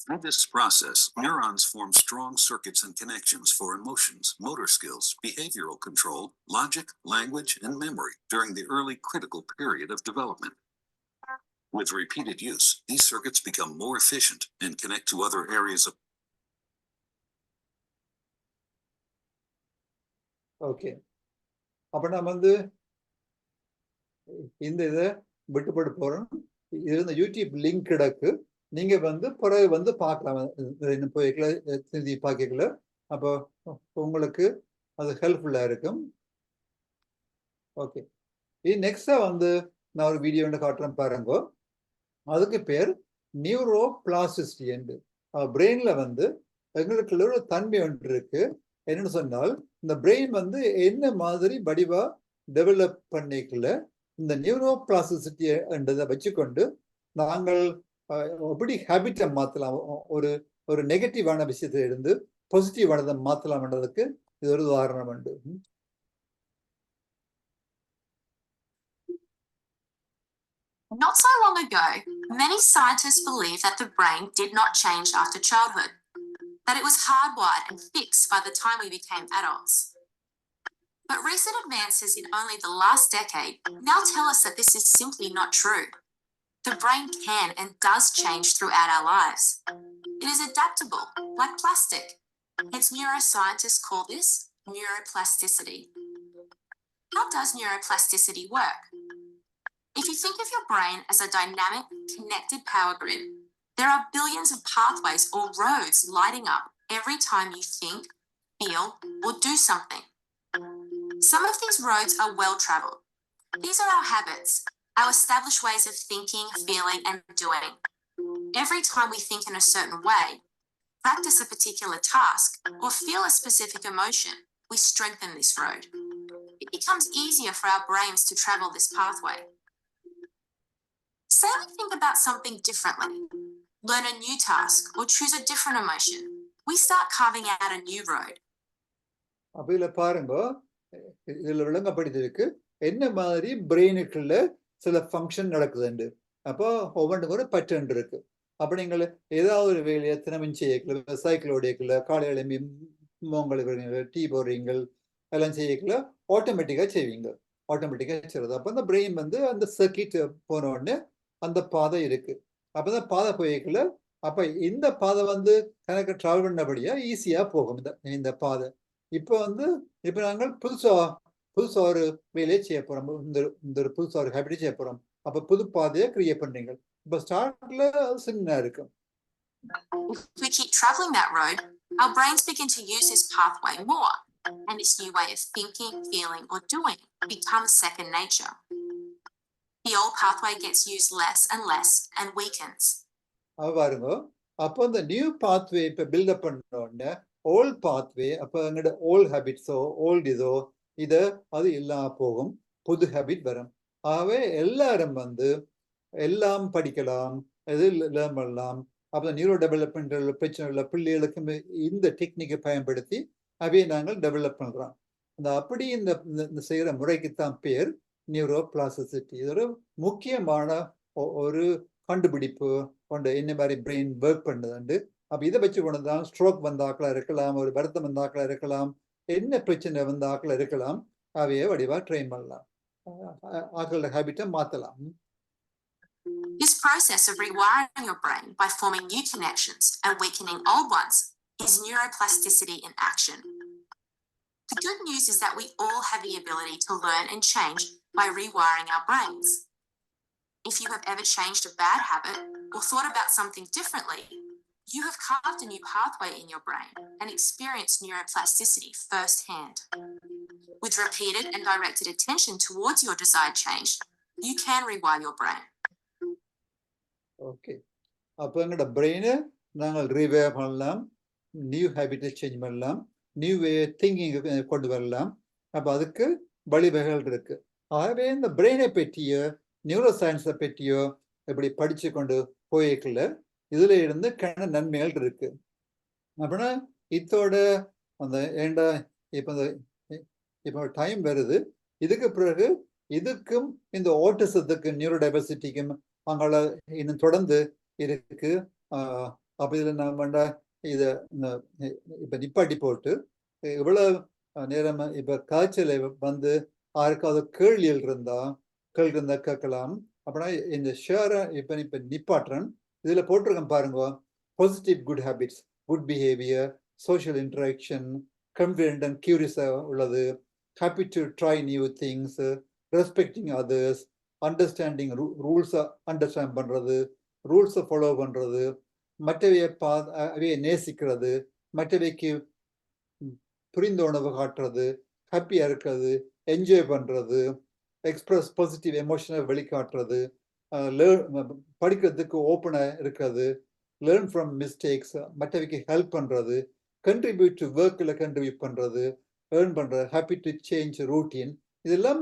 [SPEAKER 3] Through this process, neurons form strong circuits and connections for emotions, motor skills, behavioral control, logic, language, and memory during the early critical period of development. With repeated use, these circuits become more efficient and connect to other areas of.
[SPEAKER 1] Okay, அப்ப நான் வந்து இந்த இதை விட்டுப்பட்டு போறோம். இது இந்த யூடியூப் லிங்க் கிடக்கு, நீங்க வந்து பிறகு வந்து பார்க்கலாம், போய்க்கல பார்க்கல. அப்போ உங்களுக்கு அது ஹெல்ப்ஃபுல்லா இருக்கும். ஓகே, இது நெக்ஸ்டா வந்து நான் ஒரு வீடியோ காட்டுறேன் பாருங்க. அதுக்கு பேர் நியூரோ பிளாஸ்டிசிட்டி என்று. பிரெயின்ல வந்து எங்களுக்குள்ள ஒரு தன்மை ஒன்று இருக்கு. என்னன்னு சொன்னால், இந்த பிரெயின் வந்து என்ன மாதிரி வடிவா டெவலப் பண்ணிக்கல இந்த நியூரோ பிளாஸ்டிசிட்டி என்றதை வச்சுக்கொண்டு நாங்கள் எப்படி ஹேபிட்டை மாற்றலாம், ஒரு நெகட்டிவான விஷயத்தை இருந்து பாசிட்டிவானதை மாற்றலாம்ன்றதுக்கு இது ஒரு உதாரணம் உண்டு.
[SPEAKER 4] Not so long ago, many scientists believed that the brain did not change after childhood, that it was hardwired and fixed by the time we became adults. But recent advances in only the last decade now tell us that this is simply not true. The brain can and does change throughout our lives. It is adaptable, like plastic. Hence, neuroscientists call this neuroplasticity. How does neuroplasticity work? If you think of your brain as a dynamic, connected power grid, there are billions of pathways or roads lighting up every time you think, feel, or do something. Some of these roads are well-traveled. These are our habits, our established ways of thinking, feeling, and doing. Every time we think in a certain way, practice a particular task, or feel a specific emotion, we strengthen this road. It becomes easier for our brains to travel this pathway. Say we think about something differently, learn a new task, or choose a different emotion. We start carving out a new road.
[SPEAKER 1] அப்ப இதுல பாருங்க, இதுல விளங்கப்படுத்திருக்கு என்ன மாதிரி பிரெயினுக்குள்ள சில ஃபங்க்ஷன் நடக்குதுண்டு. அப்போ ஒவ்வொன்றுக்கும் ஒரு பட்டன் இருக்கு. அப்ப நீங்கள் ஏதாவது ஒரு வேலையை தினமும் செய்யக்கல, சைக்கிள் ஓடியக்கல, காலையில மோங்களுக்கு டீ போடுறீங்க, எல்லாம் செய்யக்கல, ஆட்டோமேட்டிக்கா செய்வீங்க. ஆட்டோமேட்டிக்கா செய்யறது. அப்ப அந்த பிரெயின் வந்து அந்த சர்க்கிட் போன உடனே அந்த பாதை இருக்கு. அப்பதான் பாதை போய்க்கல. அப்ப இந்த பாதை வந்து கணக்கு டிராவல் பண்ணபடியா ஈஸியா போகும் இந்த பாதை. இப்ப நாங்கள் புதுசா ஒரு வேலையை செய்ய போறோம், இந்த புதுசா ஒரு ஹேபிட் செய்ய போறோம். அப்ப புது பாதையை கிரியேட் பண்றீங்க. இப்ப ஸ்டார்ட்ல சின்ன இருக்கும்.
[SPEAKER 4] If we keep travelling that road, our brains begin to use this pathway more, and this new way of thinking, feeling, or doing becomes second nature. The old pathway gets used less and less and weakens.
[SPEAKER 1] பாருங்க, அப்போ இந்த நியூ பாத்வே இப்ப பில்டப் பண்ண உடனே ஓல்ட் பாத்வே, அப்ப எங்களோட ஓல்ட் ஹேபிட்ஸோ ஓல்ட் இதோ அது இல்லாம போகும், புது ஹேபிட் வரும். ஆகவே எல்லாரும் எல்லாம் படிக்கலாம், எது லேர்ன் பண்ணலாம். அப்போ நியூரோ டெவலப்மெண்டல் பிரச்சனை உள்ள பிள்ளைகளுக்கு இந்த டெக்னிக்கை பயன்படுத்தி அவையை நாங்கள் டெவலப் பண்றோம். அப்படி இந்த செய்யற முறைக்குத்தான் பேர் நியூரோ பிளாஸ்டிசிட்டி. இது ஒரு முக்கியமான ஒரு கண்டுபிடிப்பு கொண்டு என்ன மாதிரி பிரெயின் ஒர்க் பண்ணுதுண்டு. அப்ப இதை வச்சு கொண்டு தான் ஸ்ட்ரோக் வந்த ஆக்களா இருக்கலாம், ஒரு வருத்தம் வந்த ஆக்களா இருக்கலாம், என்ன பிரச்சனை வந்த ஆக்களா இருக்கலாம், அவைய வடிவா ட்ரெயின் பண்ணலாம், ஆக்களோட ஹேபிட்டை மாத்தலாம்.
[SPEAKER 4] This process of rewiring your brain by forming new connections and weakening old ones is neuroplasticity in action. The good news is that we all have the ability to learn and change by rewiring our brains. If you have ever changed a bad habit or thought about something differently, you have carved a new pathway in your brain and experienced neuroplasticity firsthand. With repeated and directed attention towards your desired change, you can rewire your brain.
[SPEAKER 1] Okay, அப்போ எங்களோட பிரெயினை நாங்கள் ரீவேர் பண்ணலாம், நியூ ஹேபிட்டை சேஞ்ச் பண்ணலாம், நியூ வே திங்கிங் கொண்டு வரலாம். அப்போ அதுக்கு வழிவகைகள் இருக்கு. ஆகவே இந்த பிரெயினை பற்றிய நியூரோ சயின்ஸை பற்றியோ இப்படி படிச்சு கொண்டு போய்க்கல இதுல இருந்து கண்ண நன்மைகள் இருக்கு. அப்படின்னா இதோட அந்த ஏண்டா இப்போ டைம் வருது, இதுக்கு பிறகு இதுக்கும் இந்த ஓட்டிசத்துக்கு நியூரோ டைவர்சிட்டிக்கும் அங்கால இன்னும் தொடர்ந்து இருக்கு. அப்ப இதுல நம்ம இத இப்ப நிப்பாட்டி போட்டு இவ்வளவு நேரம் இப்ப காய்ச்சல் யாருக்காவது கேள்விகள் இருந்தா கேட்கலாம். அப்படின்னா இந்த ஷேரை இப்ப நிப்பாட்டுறேன். இதுல போட்டிருக்கேன் பாருங்க, positive good habits, good behaviour, social interaction, confident and கியூரியஸா உள்ளது, happy to try new things, respecting others, understanding ரூல்ஸை அண்டர்ஸ்டாண்ட் பண்றது, ரூல்ஸை ஃபாலோ பண்றது, மற்றவையை நேசிக்கிறது, மற்றவைக்கு புரிந்த உணவு காட்டுறது, ஹாப்பியா இருக்கிறது, என்ஜாய் பண்றது, எக்ஸ்பிரஸ் பாசிட்டிவ் எமோஷனை வெளிக்காட்டுறது, படிக்கிறதுக்கு ஓப்பனா இருக்கிறது, லேர்ன் ஃப்ரம் மிஸ்டேக்ஸ், மற்றவைக்கு ஹெல்ப் பண்றது, கண்ட்ரிபியூட் டு ஒர்க்கில் கண்ட்ரிபியூட் பண்றது, ஏர்ன் பண்றது, ஹாப்பி டு சேஞ்ச் ரூட்டீன், இதெல்லாம்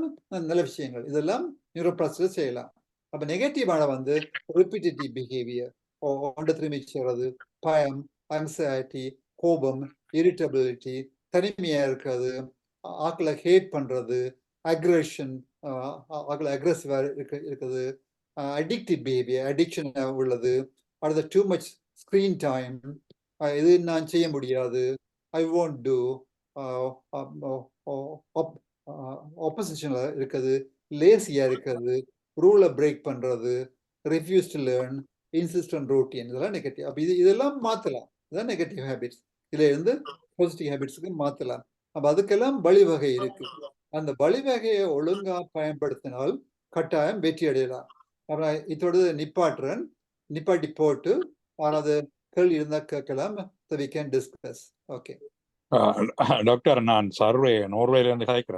[SPEAKER 1] நல்ல விஷயங்கள். இதெல்லாம் நியூரோபிளாஸ்டிக்ல செய்யலாம். அப்ப நெகட்டிவான ரிப்பீட்டேட்டிவ் பிஹேவியர், ஒன்றை திரும்பி செய்யறது, பயம், ஆங்ஸைட்டி, கோபம், இரிட்டபிலிட்டி, தனிமையா இருக்கிறது, ஆக்களை ஹேட் பண்றது, அக்ரெஷன், ஆக்களை அக்ரெசிவா இருக்குது, அடிக்டிவ் பிஹேவியர், அடிக்ஷன் உள்ளது, அடுத்த டூ மச் ஸ்கிரீன் டைம், இது நான் செய்ய முடியாது, ஐ வாண்ட் டூ, ஆப்போசிஷன்ல இருக்குது, லேசியா இருக்கிறது, ரூலை பிரேக் பண்றது, refuse to learn, insistent routine, இதெல்லாம் நெகட்டிவ். அப்ப இதெல்லாம் மாத்தலாம். இதான் நெகட்டிவ் ஹேபிட்ஸ். இதுல இருந்து பாசிட்டிவ் ஹேபிட்ஸுக்கு மாத்தலாம். அப்ப அதுக்கெல்லாம் வழிவகை இருக்கு. அந்த வழிவகையை ஒழுங்கா பயன்படுத்தினால் கட்டாயம் வெற்றி அடையலாம். அப்புறம் இதோட நிப்பாட்டி போட்டு யாராவது கேள்வி இருந்தா கேட்கலாம். we can discuss. Okay.
[SPEAKER 5] Doctor, நான் சர்வே நோர்வேல இருந்து கதைக்கிறேன்.